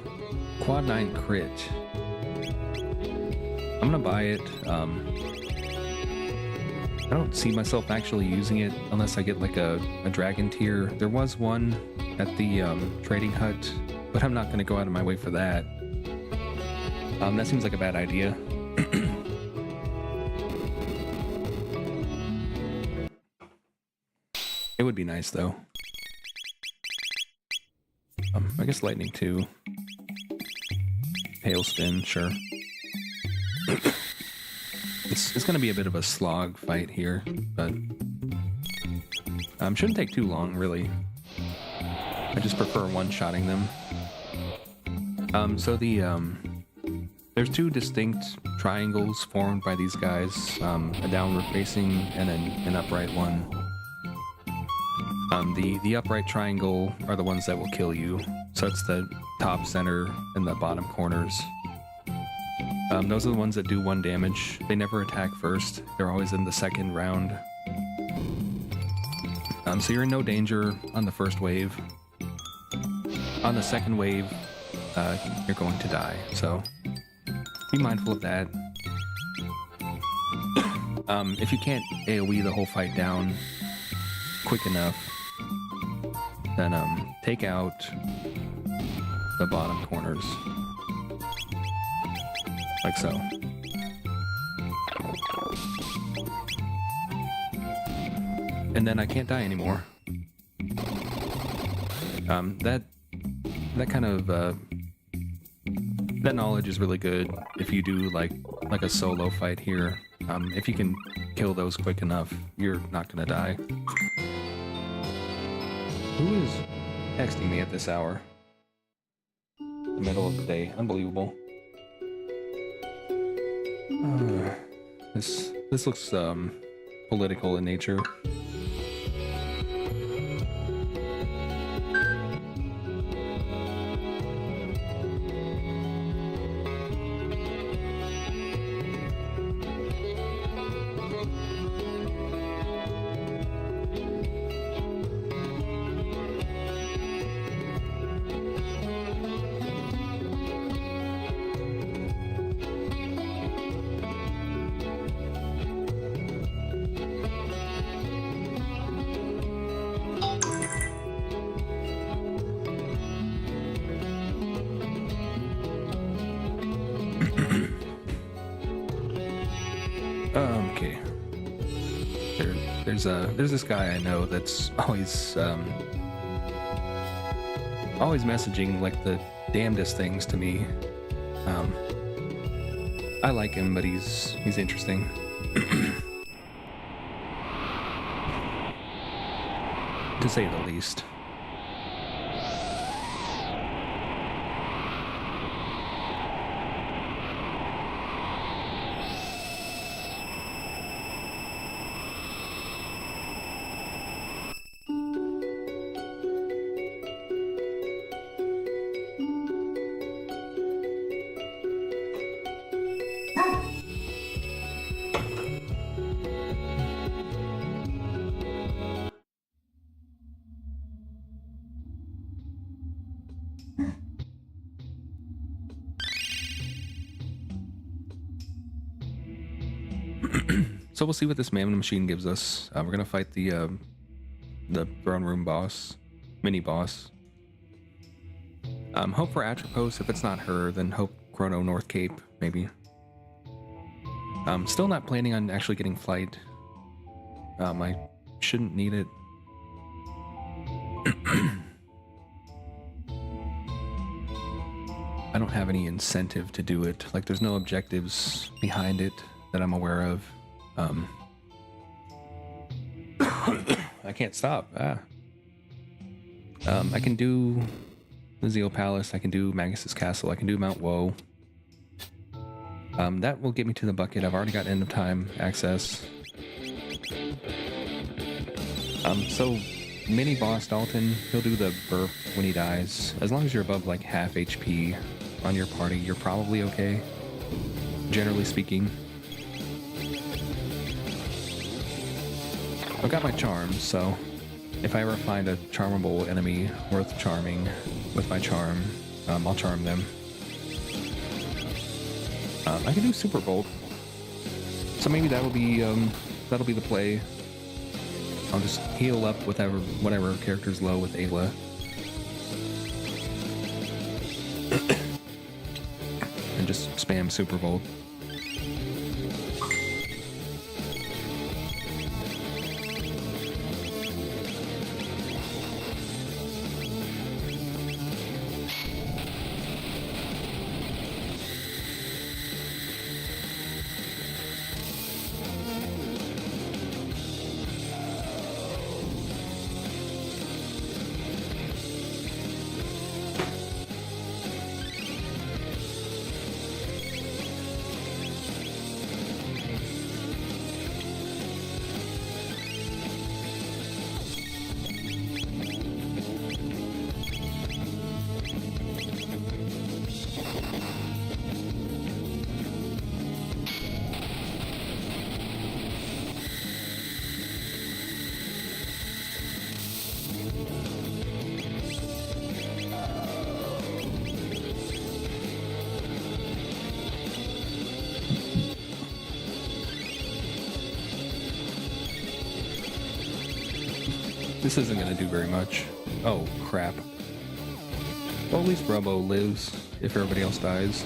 Speaker 1: quad 9 crit. I'm gonna buy it. I don't see myself actually using it unless I get like a dragon tier. There was one at the trading hut, but I'm not gonna go out of my way for that. That seems like a bad idea. It would be nice though. I guess lightning too. Hail spin, sure. It's gonna be a bit of a slog fight here, but shouldn't take too long, really. I just prefer one-shotting them. So there's two distinct triangles formed by these guys, a downward facing and an upright one. The upright triangle are the ones that will kill you. So it's the top, center, and the bottom corners. Those are the ones that do 1 damage. They never attack first. They're always in the second round. So you're in no danger on the first wave. On the second wave, you're going to die. So be mindful of that. If you can't AoE the whole fight down quick enough, then take out the bottom corners. Like so. And then I can't die anymore. That kind of that knowledge is really good if you do like a solo fight here. If you can kill those quick enough, you're not gonna die. Who is texting me at this hour? The middle of the day. Unbelievable. This looks political in nature. Okay. There's this guy I know that's always messaging like the damnedest things to me. I like him, but he's interesting. To say the least. So we'll see what this Mammoth Machine gives us. We're gonna fight the throne room boss, mini boss. Hope for Atropos. If it's not her, then hope Chrono North Cape, maybe. Still not planning on actually getting flight. I shouldn't need it. I don't have any incentive to do it. Like, there's no objectives behind it that I'm aware of. I can't stop. I can do the Zeal Palace. I can do Magus's Castle. I can do Mount Woe. That will get me to the bucket. I've already got end of time access. So mini boss Dalton, he'll do the burp when he dies. As long as you're above like half HP on your party, you're probably okay, generally speaking. I've got my charms, so if I ever find a charmable enemy worth charming with my charm, I'll charm them. I can do Super Bolt, so maybe that'll be the play. I'll just heal up whatever character's low with Ayla. And just spam Super Bolt. This isn't going to do very much. Oh, crap. Well, at least Rando lives if everybody else dies.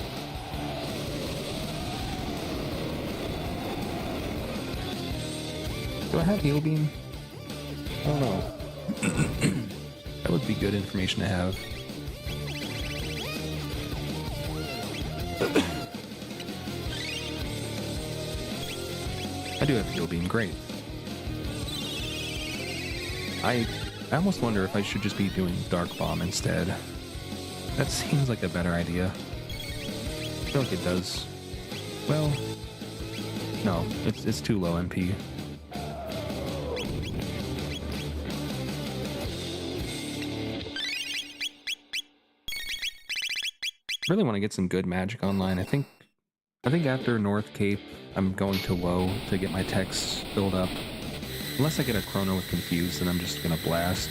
Speaker 1: Do I have heal beam? I don't know. That would be good information to have. I do have heal beam, great. I almost wonder if I should just be doing Dark Bomb instead. That seems like a better idea. I feel like it does. Well, no, it's too low MP. Really want to get some good magic online. I think after North Cape, I'm going to Woe to get my techs filled up. Unless I get a Chrono with Confused, then I'm just gonna blast.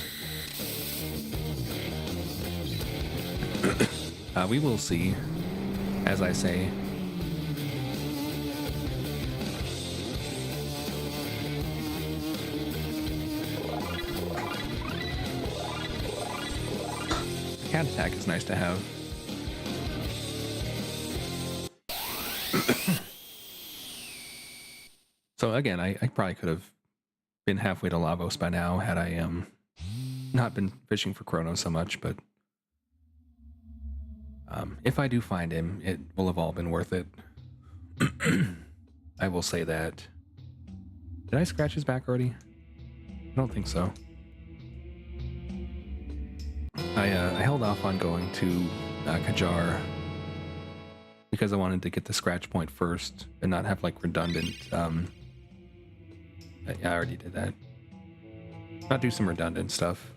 Speaker 1: We will see, as I say. Cat attack is nice to have. So again, I probably could have been halfway to Lavos by now had I not been fishing for Chrono so much, but if I do find him, it will have all been worth it. I will say that. Did I scratch his back already? I don't think so. I held off on going to Kajar because I wanted to get the scratch point first and not have like redundant I already did that. I'll do some redundant stuff.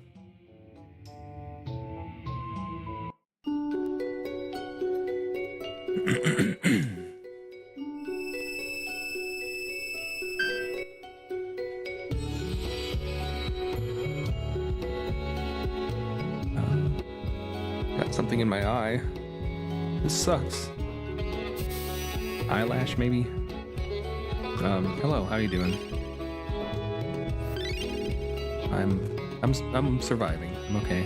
Speaker 1: Got something in my eye. This sucks. Eyelash, maybe? Hello, how are you doing? I'm surviving. I'm okay.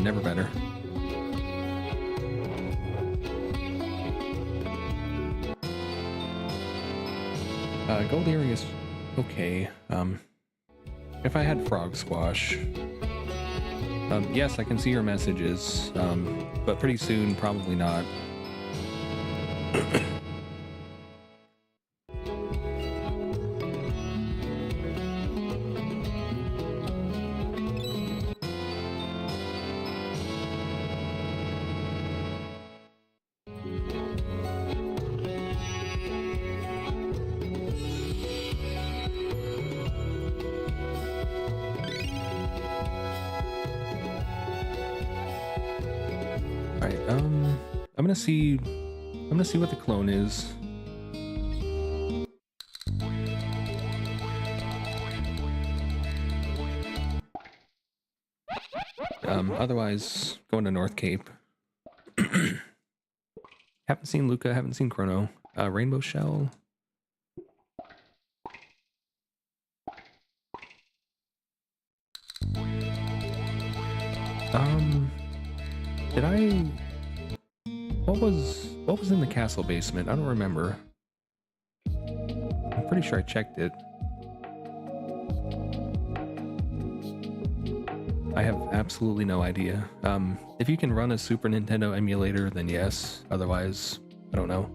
Speaker 1: Never better. Gold area is okay. If I had frog squash, yes, I can see your messages, but pretty soon, probably not. Alright, I'm gonna see what the clone is. Otherwise, going to North Cape. Haven't seen Luca, haven't seen Chrono. Rainbow Shell. Did I... What was in the castle basement? I don't remember. I'm pretty sure I checked it. I have absolutely no idea. If you can run a Super Nintendo emulator, then yes. Otherwise, I don't know.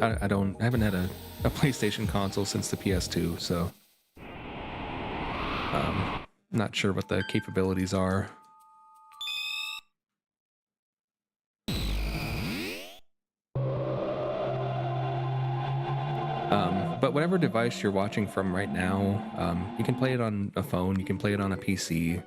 Speaker 1: I haven't had a PlayStation console since the PS2, so not sure what the capabilities are. But whatever device you're watching from right now, you can play it on a phone, you can play it on a PC.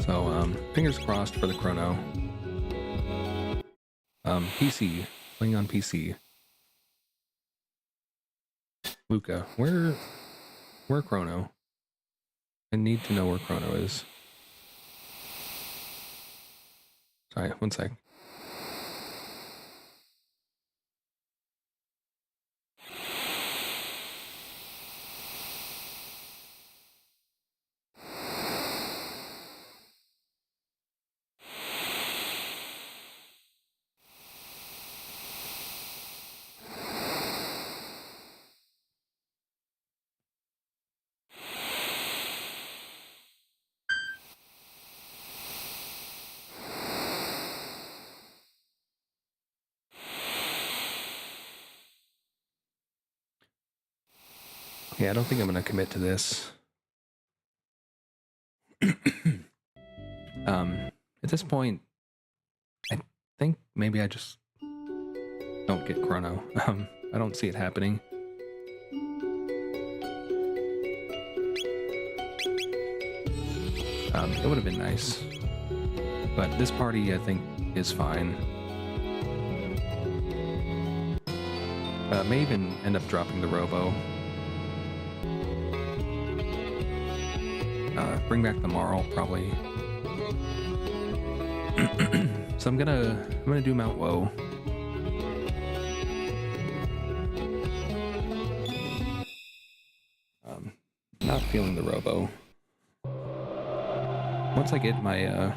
Speaker 1: So, fingers crossed for the Chrono. PC. Playing on PC. Luca, where Chrono? I need to know where Chrono is. Sorry, one sec. Yeah, I don't think I'm gonna commit to this. At this point, I think maybe I just don't get Chrono. I don't see it happening. It would have been nice, but this party I think is fine. May even end up dropping the Robo. Bring back the Marl, probably. So I'm gonna do Mount Woe. Not feeling the Robo. Once I get my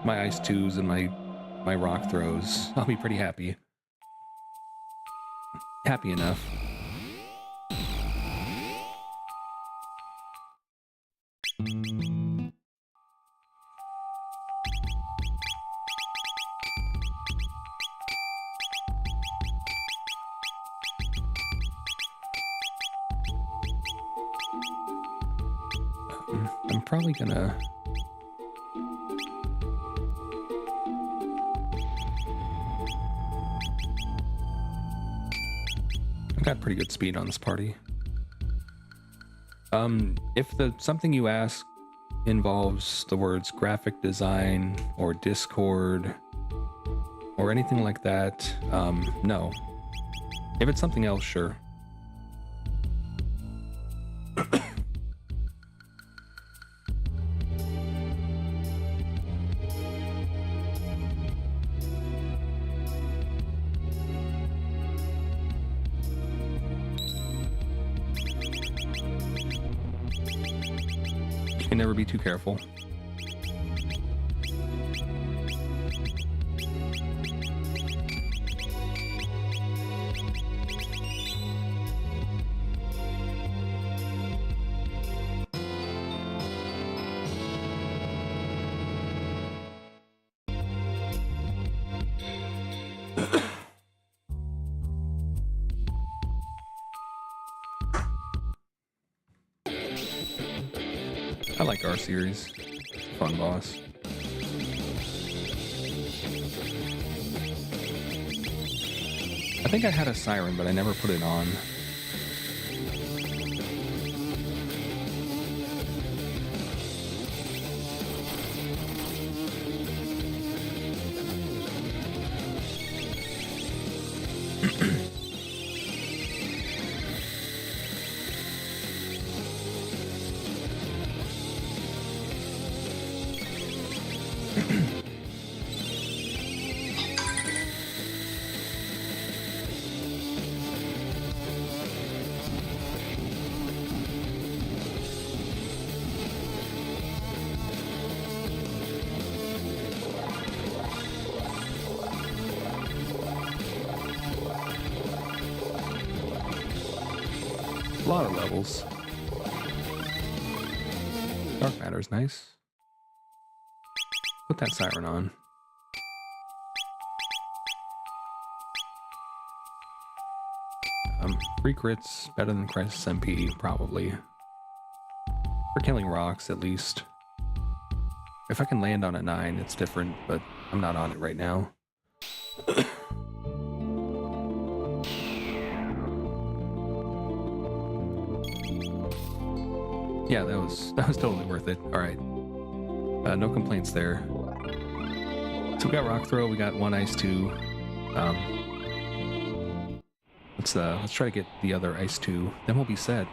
Speaker 1: my Ice 2s and my Rock Throws, I'll be pretty happy. Happy enough. I'm probably gonna... I've got pretty good speed on this party. If the something you ask involves the words graphic design or Discord or anything like that, no. If it's something else, sure. never be too careful. I like our series. Fun boss. I think I had a siren, but I never put it on. A lot of levels. Dark matter's nice. Put that siren on. Free crits better than Crisis MP, probably. For killing rocks, at least. If I can land on a 9, it's different, but I'm not on it right now. Yeah, that was totally worth it. All right, no complaints there. So we got rock throw, we got 1 ice 2. Let's try to get the other ice 2. Then we'll be set.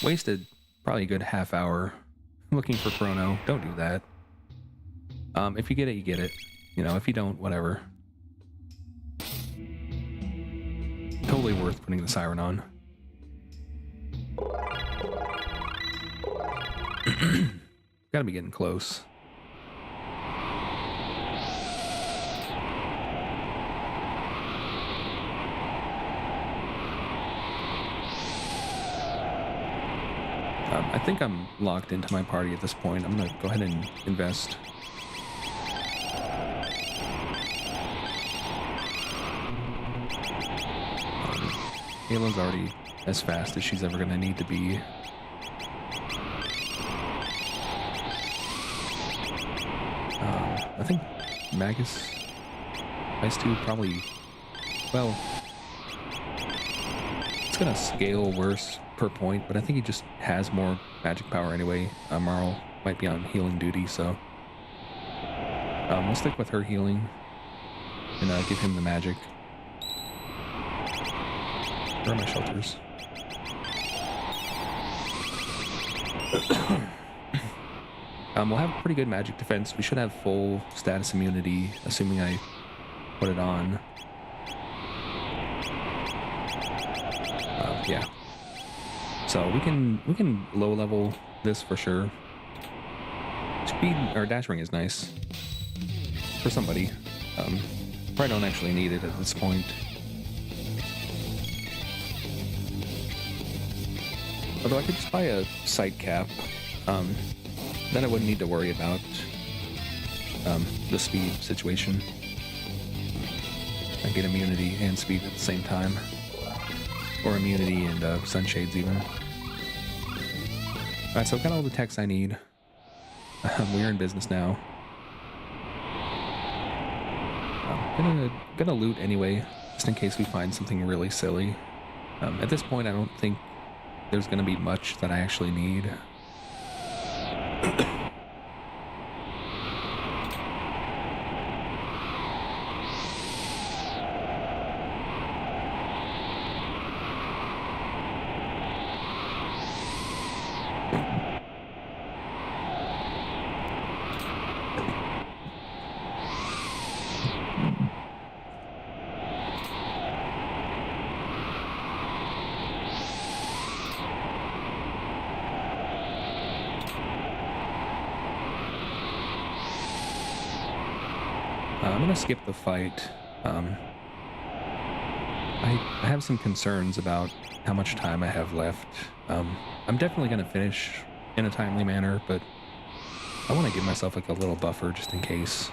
Speaker 1: Wasted probably a good half hour looking for Chrono. Don't do that. If you get it, you get it. You know, if you don't, whatever. Totally worth putting the siren on. Gotta be getting close. I think I'm locked into my party at this point. I'm gonna go ahead and invest. Halo's already as fast as she's ever gonna need to be. I think Magus Ice 2 probably, well, it's gonna scale worse per point, but I think he just has more magic power anyway. Marl might be on healing duty, so we'll stick with her healing and give him the magic. Where are my shelters? We'll have pretty good magic defense. We should have full status immunity, assuming I put it on. Yeah. So we can low level this for sure. Speed or dash ring is nice for somebody. Probably don't actually need it at this point. Although I could just buy a sight cap, then I wouldn't need to worry about the speed situation. I get immunity and speed at the same time. Or immunity and sunshades even. Alright, so I've got all the techs I need. We're in business now. I'm gonna loot anyway, just in case we find something really silly. At this point, I don't think there's gonna be much that I actually need. I'm gonna skip the fight. I have some concerns about how much time I have left. I'm definitely gonna finish in a timely manner, but I want to give myself like a little buffer just in case.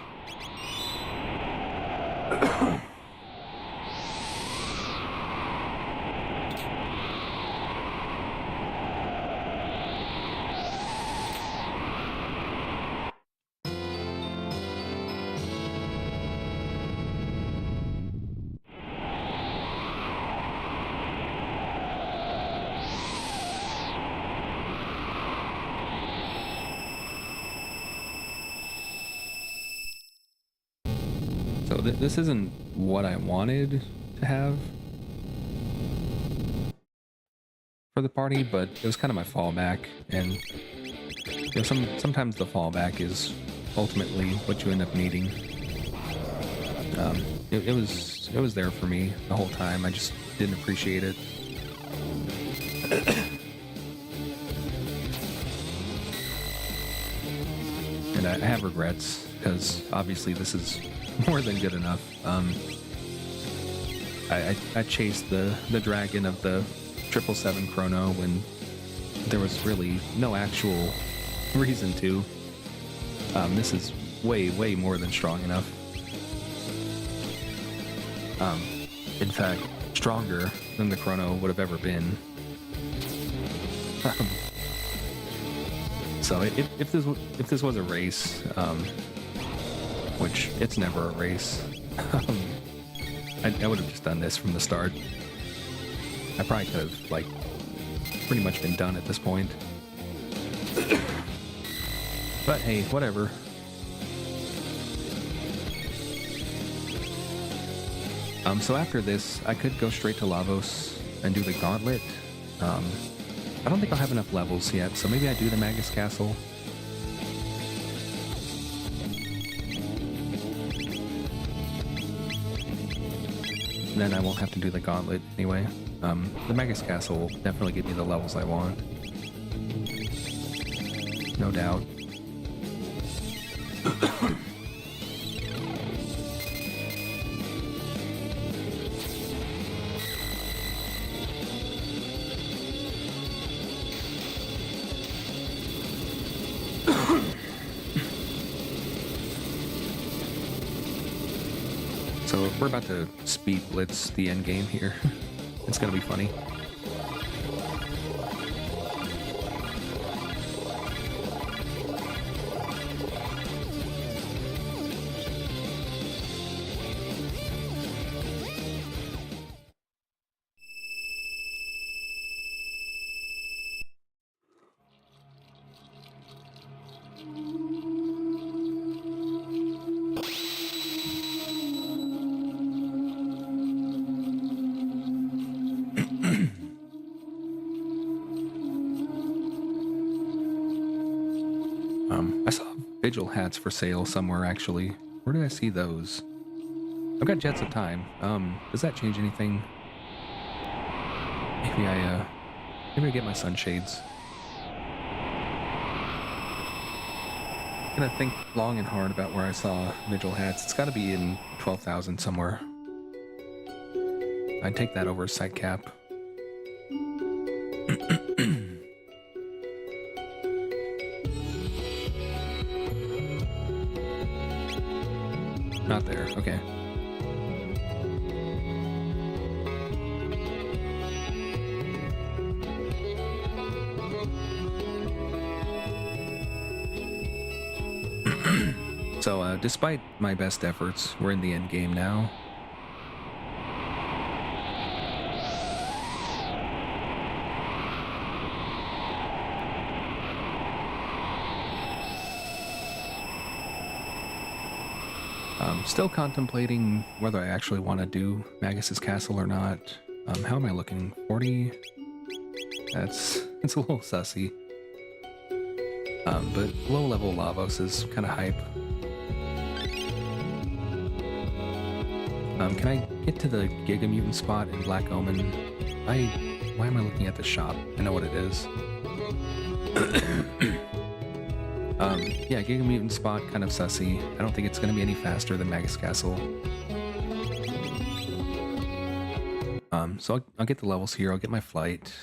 Speaker 1: So this isn't what I wanted to have for the party, but it was kind of my fallback, and you know, sometimes the fallback is ultimately what you end up needing. It was there for me the whole time. I just didn't appreciate it. And I have regrets because obviously this is more than good enough. I chased the dragon of the 777 Chrono when there was really no actual reason to. This is way more than strong enough. In fact, stronger than the Chrono would have ever been. So if this was a race, which it's never a race, I would have just done this from the start. I probably could have like pretty much been done at this point. But hey, whatever. So after this, I could go straight to Lavos and do the gauntlet. I don't think I'll have enough levels yet, so maybe I do the Magus Castle. Then I won't have to do the gauntlet anyway. The Magus Castle will definitely give me the levels I want. No doubt. So we're about to speed blitz the end game here. It's gonna be funny. I saw Vigil hats for sale somewhere, actually. Where did I see those? I've got Jets of Time. Does that change anything? Maybe I get my sunshades. I'm gonna think long and hard about where I saw Vigil hats. It's gotta be in 12,000 somewhere. I'd take that over a sight cap. Not there, okay. So, despite my best efforts, we're in the end game now. Still contemplating whether I actually want to do Magus's Castle or not. How am I looking? 40? It's a little sussy. But low-level Lavos is kind of hype. Can I get to the Giga Mutant spot in Black Omen? Why am I looking at the shop? I know what it is. Yeah, Giga Mutant spot, kind of sussy. I don't think it's going to be any faster than Magus Castle. So I'll get the levels here, I'll get my flight,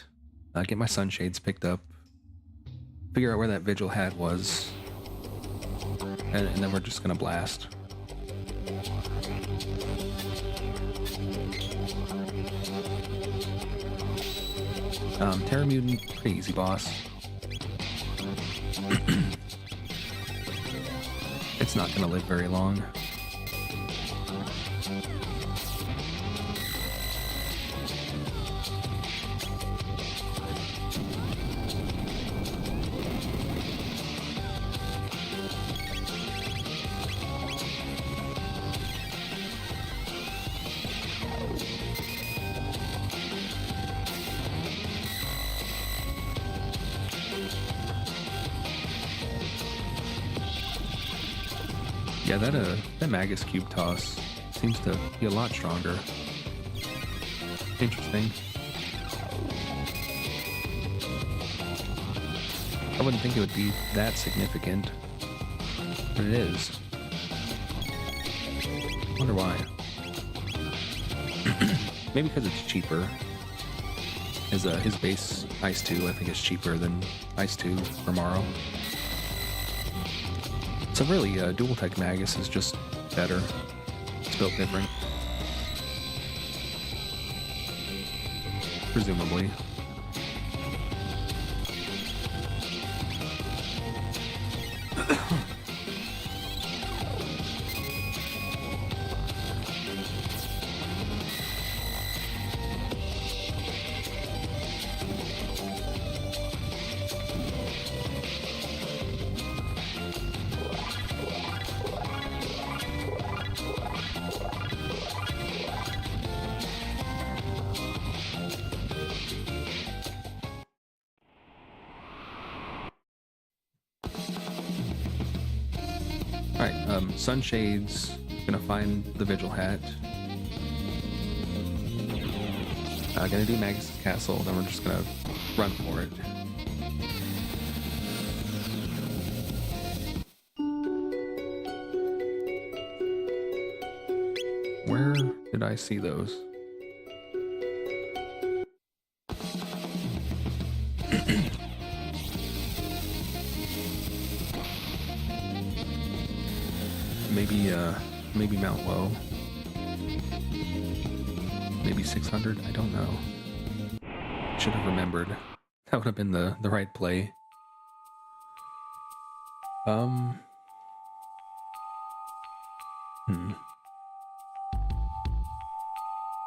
Speaker 1: get my sunshades picked up, figure out where that Vigil hat was, and then we're just going to blast. Terra Mutant, pretty easy boss. It's not going to live very long. Yeah, that Magus Cube toss seems to be a lot stronger. Interesting. I wouldn't think it would be that significant, but it is. Wonder why. Maybe because it's cheaper. His base Ice 2 I think is cheaper than Ice 2 for Morrow. So really, Dual Tech Magus is just better. It's built different. Presumably. Alright, Sunshades, gonna find the Vigil hat. Gonna do Magus Castle, then we're just gonna run for it. Where did I see those? Maybe Mount Low. Maybe 600, I don't know. Should have remembered. That would have been the right play.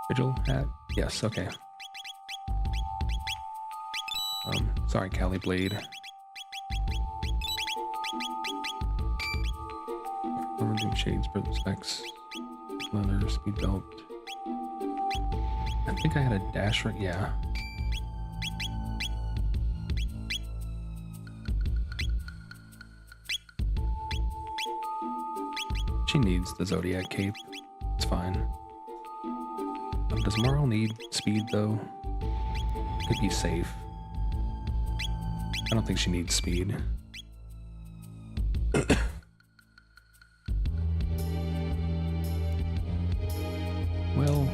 Speaker 1: Vigil hat? Yes, okay. Sorry, Cali Blade. Doing shades for the specs. Leather, speed belt. I think I had a dash right. Yeah. She needs the Zodiac cape. It's fine. Does Marl need speed though? Could be safe. I don't think she needs speed. Well,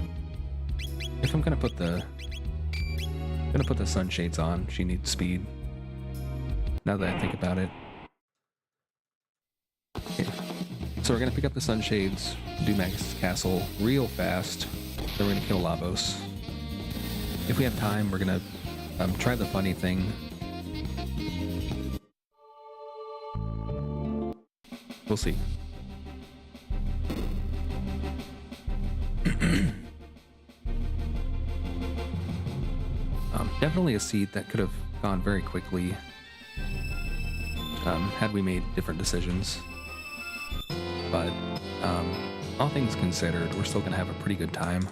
Speaker 1: if I'm gonna put the sunshades on, she needs speed. Now that I think about it. Okay. So we're gonna pick up the sunshades, do Magus Castle real fast, then we're gonna kill Lavos. If we have time, we're gonna try the funny thing. We'll see. Definitely a seed that could have gone very quickly had we made different decisions. But all things considered, we're still going to have a pretty good time.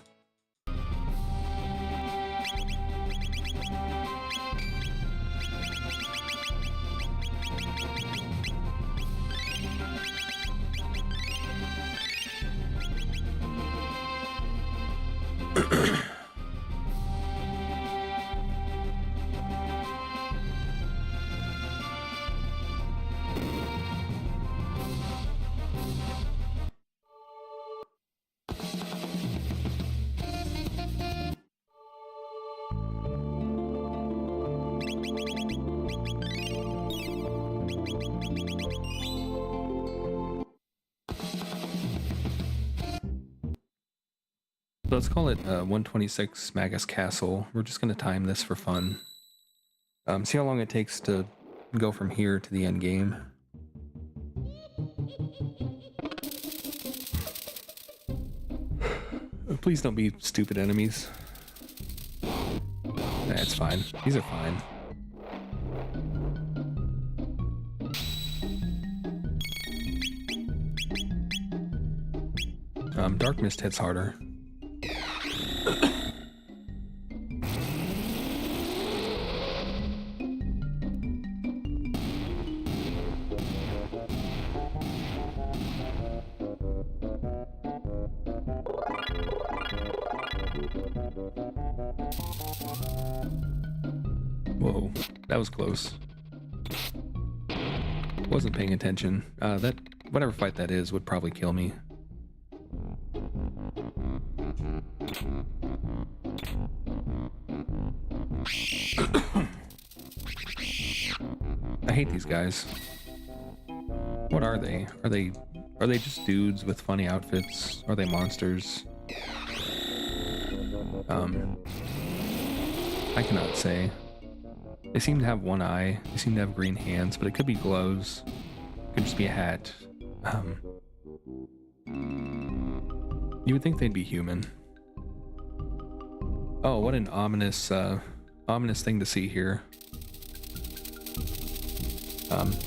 Speaker 1: So let's call it 126 Magus Castle. We're just going to time this for fun. See how long it takes to go from here to the end game. Please don't be stupid enemies. That's fine. These are fine. Dark Mist hits harder. Whoa, that was close. Wasn't paying attention. That whatever fight that is would probably kill me. I hate these guys. What are they? Are they just dudes with funny outfits? Are they monsters? I cannot say. They seem to have one eye. They seem to have green hands, but it could be glows. It could just be a hat. You would think they'd be human. Oh, what an ominous thing to see here.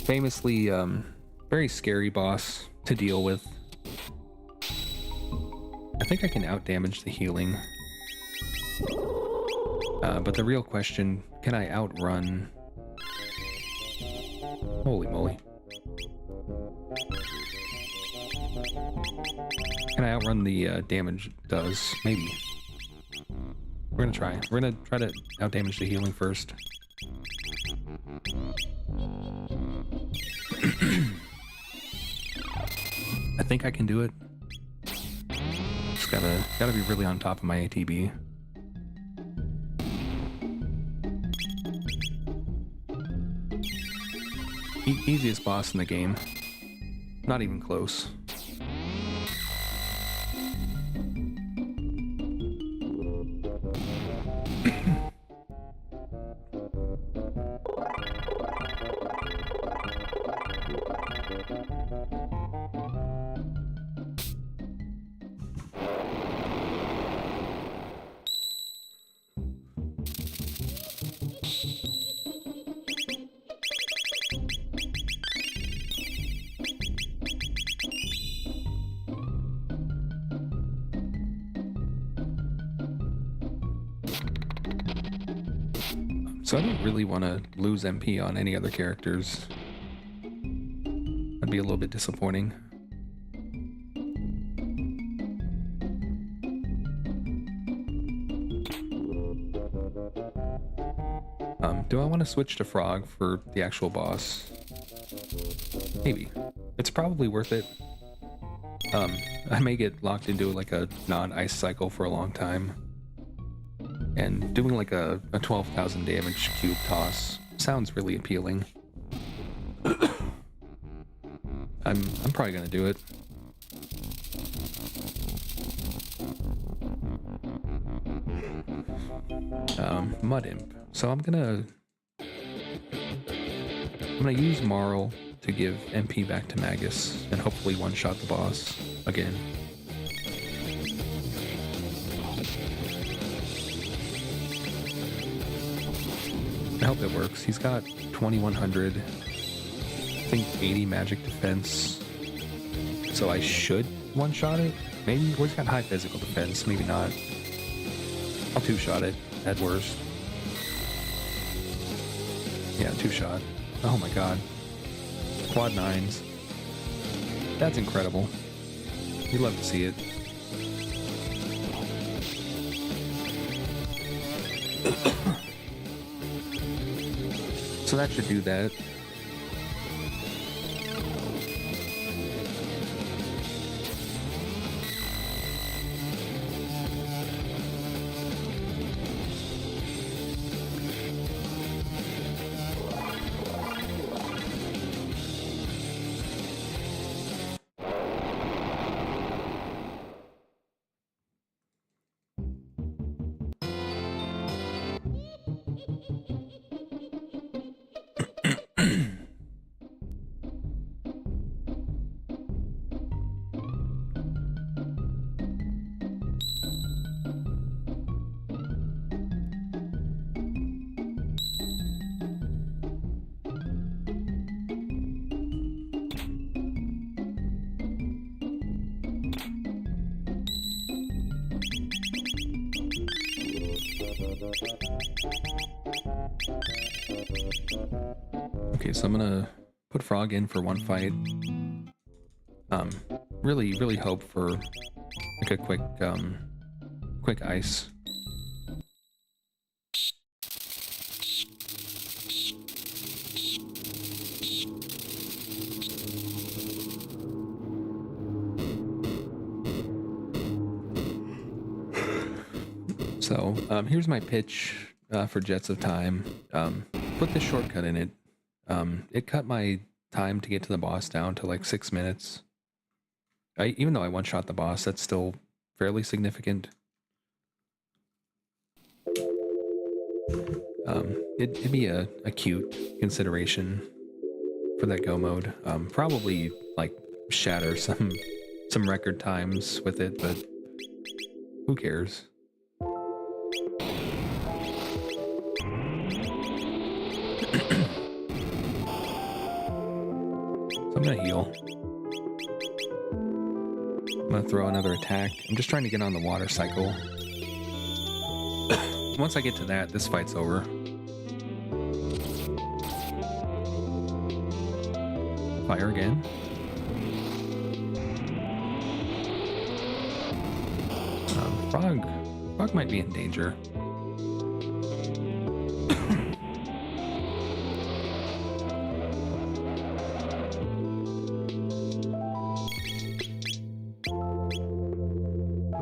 Speaker 1: Famously, very scary boss to deal with. I think I can outdamage the healing. But the real question, can I outrun... Holy moly. Can I outrun the damage it does? Maybe. We're gonna try. We're gonna try to outdamage the healing first. I think I can do it. Just gotta be really on top of my ATB. Easiest boss in the game. Not even close. So I don't really want to lose MP on any other characters. That'd be a little bit disappointing. Do I want to switch to Frog for the actual boss? Maybe. It's probably worth it. I may get locked into like a non-ice cycle for a long time. And doing like a 12,000 damage cube toss sounds really appealing. I'm probably gonna do it. Mud Imp. So I'm gonna use Marl to give MP back to Magus and hopefully one-shot the boss again. I hope it works. He's got 2100, I think 80 magic defense, so I should one-shot it. Maybe. Well, he's got high physical defense, maybe not. I'll two-shot it at worst. Yeah, two-shot. Oh my god. Quad 9s. That's incredible. We'd love to see it. So that should do that. Okay, so I'm gonna put Frog in for one fight. Really hope for like a quick ice. So here's my pitch for Jets of Time. Put this shortcut in it. It cut my time to get to the boss down to like 6 minutes. Even though I one-shot the boss, that's still fairly significant. It'd be a cute consideration for that go mode. Probably like shatter some record times with it, but who cares? So I'm gonna heal. I'm gonna throw another attack. I'm just trying to get on the water cycle. Once I get to that, this fight's over. Fire again. Frog might be in danger.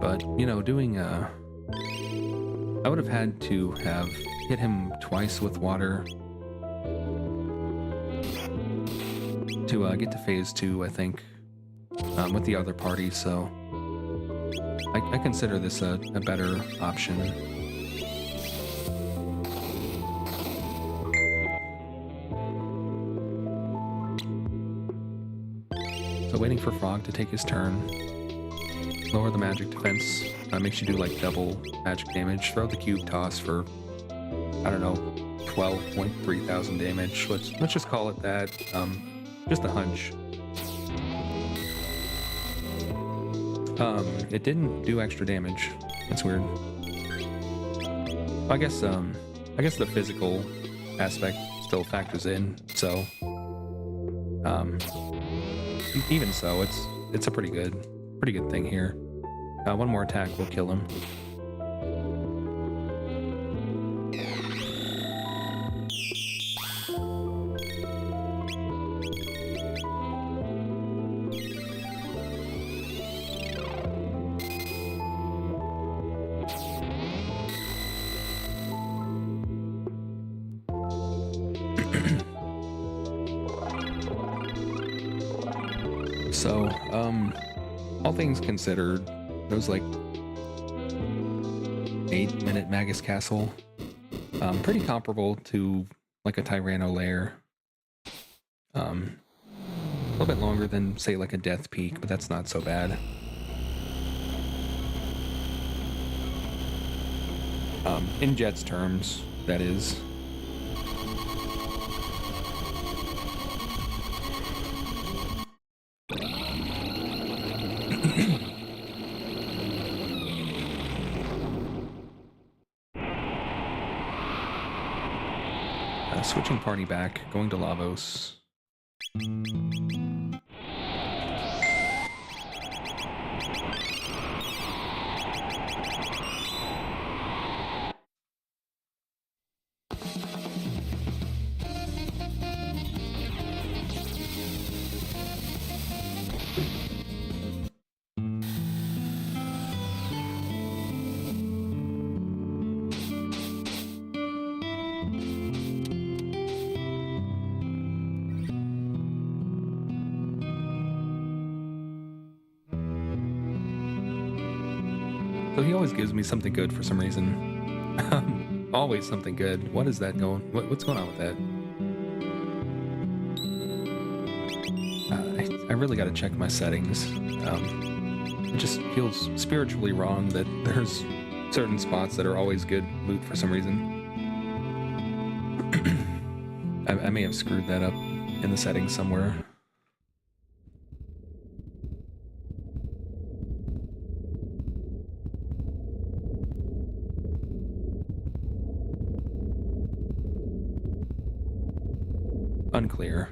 Speaker 1: But, you know, I would have had to have hit him twice with water to get to phase 2, I think, with the other party, so I consider this a better option. So waiting for Frog to take his turn. Lower the magic defense. Makes you do like double magic damage. Throw the cube toss for, I don't know, 12.3 thousand damage. Let's just call it that. Just a hunch. It didn't do extra damage. That's weird. I guess the physical aspect still factors in. So, even so, it's a pretty good thing here. One more attack will kill him. So, all things considered, it was like 8-minute Magus Castle. Pretty comparable to like a Tyranno lair. A little bit longer than, say, like a Death Peak, but that's not so bad. In Jet's terms, that is. Switching party back, going to Lavos. So he always gives me something good for some reason. Always something good. What is that going? What's going on with that? I really got to check my settings. It just feels spiritually wrong that there's certain spots that are always good loot for some reason. I may have screwed that up in the settings somewhere. Unclear.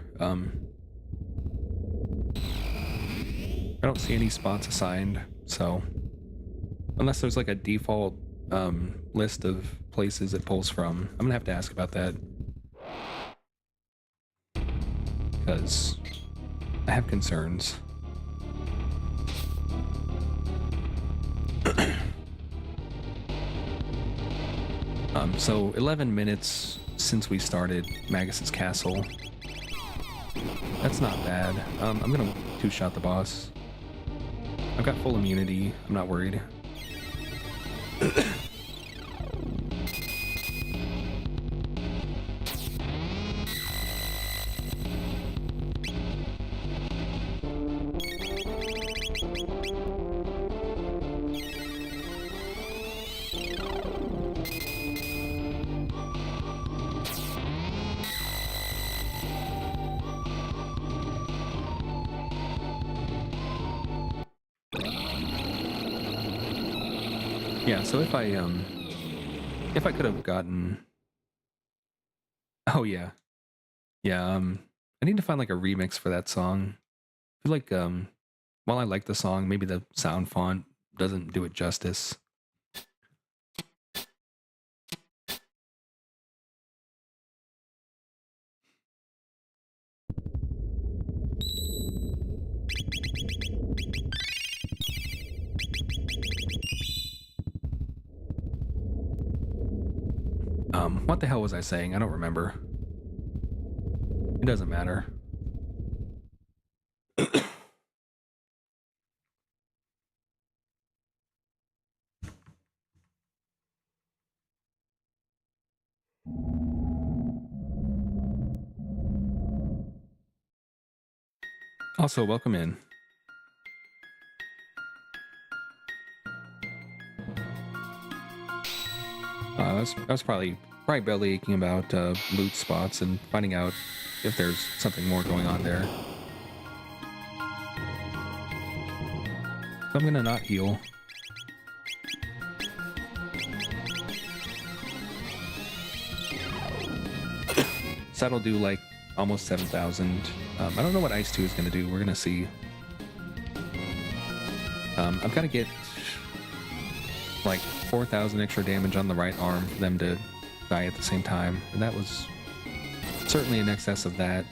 Speaker 1: I don't see any spots assigned, so unless there's like a default list of places it pulls from, I'm gonna have to ask about that, because I have concerns. So 11 minutes since we started Magus's Castle. That's not bad. I'm gonna two-shot the boss. I've got full immunity. I'm not worried. Yeah, so if I could have gotten... Oh, yeah. Yeah, I need to find like a remix for that song. I feel like, while I like the song, maybe the sound font doesn't do it justice. What the hell was I saying? I don't remember. It doesn't matter. Also, welcome in. I was probably belly aching about loot spots and finding out if there's something more going on there. So I'm gonna not heal. So that'll do like almost 7,000. I don't know what Ice 2 is gonna do. We're gonna see. I've got to get like 4,000 extra damage on the right arm for them to die at the same time, and that was certainly in excess of that.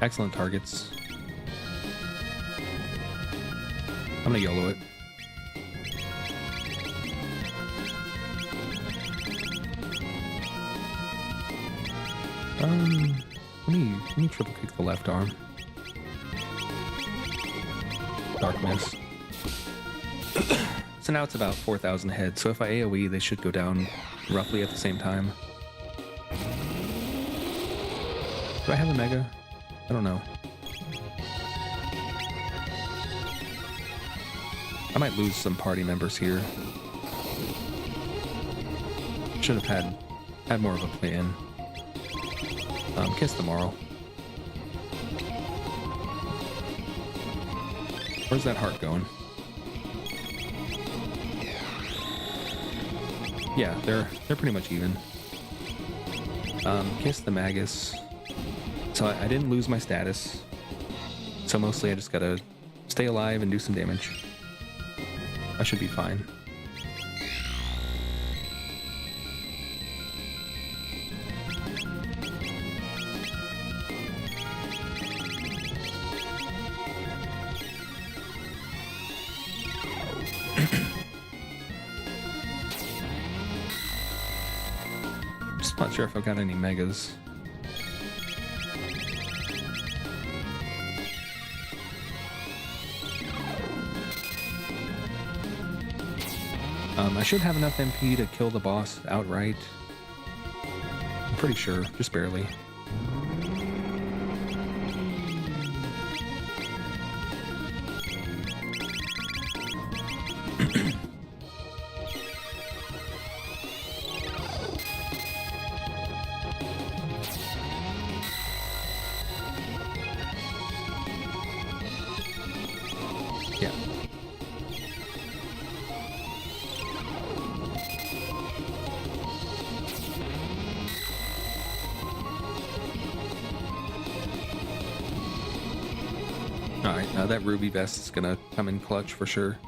Speaker 1: Excellent targets. I'm gonna YOLO it. Let me triple kick the left arm. Dark miss. So now it's about 4,000 heads, so if I AoE, they should go down roughly at the same time. Do I have a Mega? I don't know. I might lose some party members here. Should have had more of a plan. Kiss the Marl. Where's that heart going? Yeah, they're pretty much even. Kiss the Magus. So I didn't lose my status. So mostly I just gotta stay alive and do some damage. I should be fine. Not sure if I've got any megas. I should have enough MP to kill the boss outright. I'm pretty sure, just barely. That ruby vest is gonna come in clutch for sure.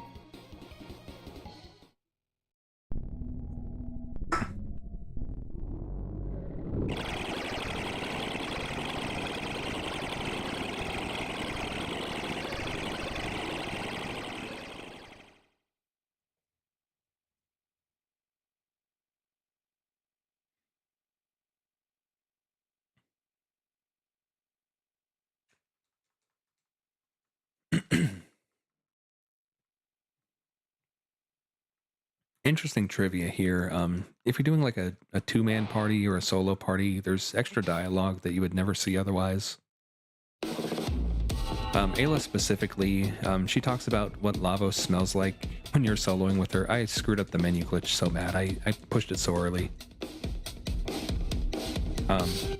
Speaker 1: Interesting trivia here. If you're doing like a two-man party or a solo party, there's extra dialogue that you would never see otherwise. Ayla specifically, she talks about what Lavos smells like when you're soloing with her. I screwed up the menu glitch so bad. I pushed it so early.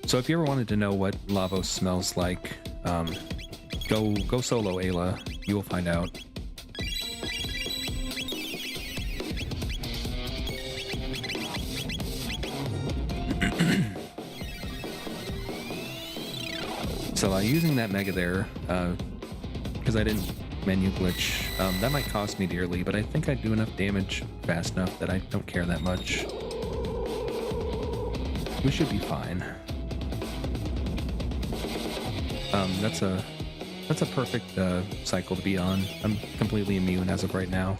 Speaker 1: So if you ever wanted to know what Lavos smells like, go solo Ayla. You will find out. So using that mega there, because I didn't menu glitch, that might cost me dearly, but I think I do enough damage fast enough that I don't care that much. We should be fine. That's a perfect cycle to be on. I'm completely immune as of right now.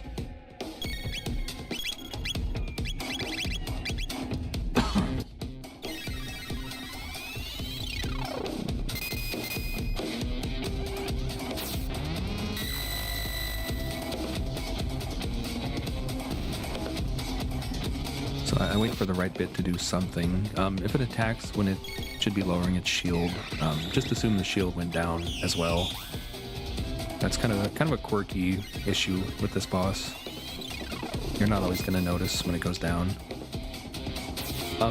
Speaker 1: I wait for the right bit to do something. If it attacks when it should be lowering its shield, just assume the shield went down as well. That's kind of a quirky issue with this boss. You're not always going to notice when it goes down.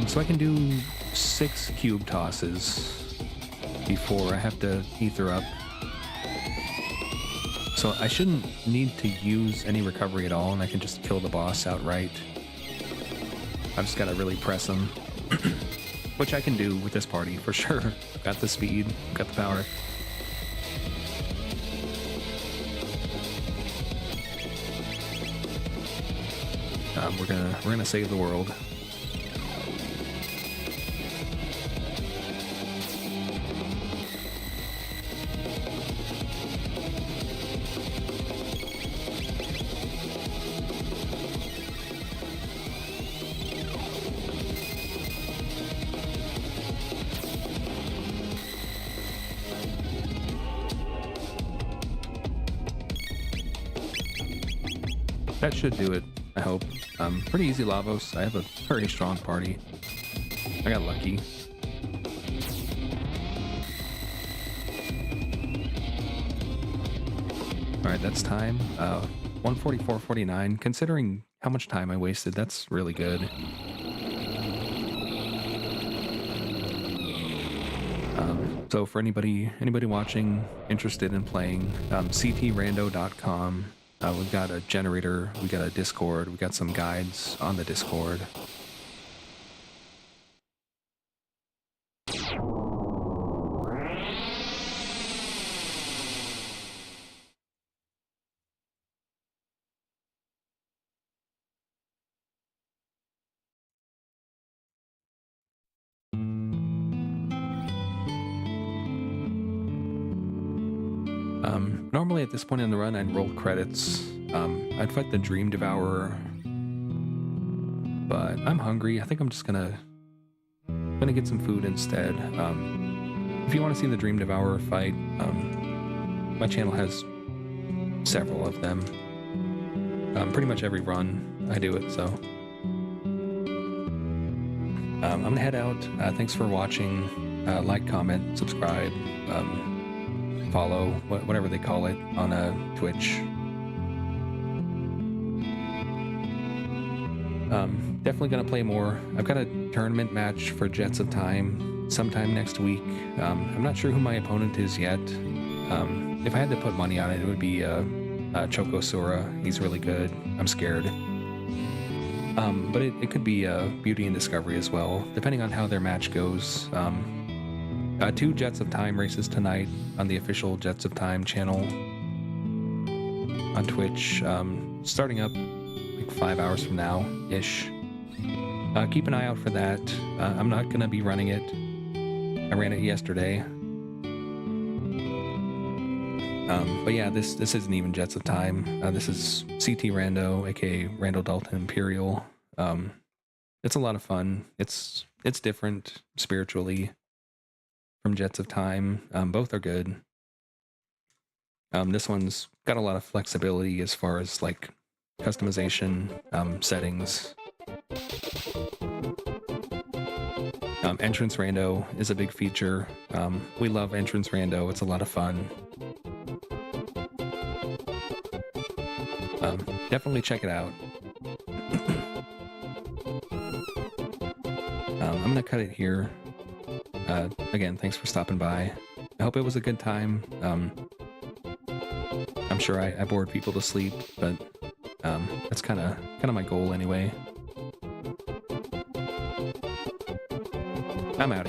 Speaker 1: So I can do 6 cube tosses before I have to ether up. So I shouldn't need to use any recovery at all, and I can just kill the boss outright. I've just got to really press him, which I can do with this party for sure. Got the speed, got the power. We're gonna save the world. That should do it, I hope. Pretty easy Lavos. I have a very strong party. I got lucky. Alright, that's time. 144.49. Considering how much time I wasted, that's really good. So for anybody watching, interested in playing, ctrando.com. We've got a generator, we got a Discord, we got some guides on the Discord. Normally at this point in the run, I'd roll credits. I'd fight the Dream Devourer, but I'm hungry. I think I'm just gonna get some food instead. If you want to see the Dream Devourer fight, my channel has several of them. Pretty much every run I do it, so. I'm gonna head out. Thanks for watching. Like, comment, subscribe. Follow, whatever they call it, on Twitch. Definitely gonna play more. I've got a tournament match for Jets of Time sometime next week. I'm not sure who my opponent is yet. If I had to put money on it, it would be Choco Sura. He's really good. I'm scared. But it could be Beauty and Discovery as well, depending on how their match goes. 2 Jets of Time races tonight on the official Jets of Time channel. on Twitch, starting up like 5 hours from now ish. Keep an eye out for that. I'm not gonna be running it. I ran it yesterday. But yeah, this isn't even Jets of Time. This is CT Rando, aka Rando Dalton Imperial. It's a lot of fun. It's different spiritually from Jets of Time. Both are good. This one's got a lot of flexibility as far as like customization, settings. Entrance Rando is a big feature. We love Entrance Rando. It's a lot of fun. Definitely check it out. I'm gonna cut it here. Again, thanks for stopping by. I hope it was a good time. I'm sure I bored people to sleep, but that's kind of my goal anyway. I'm out.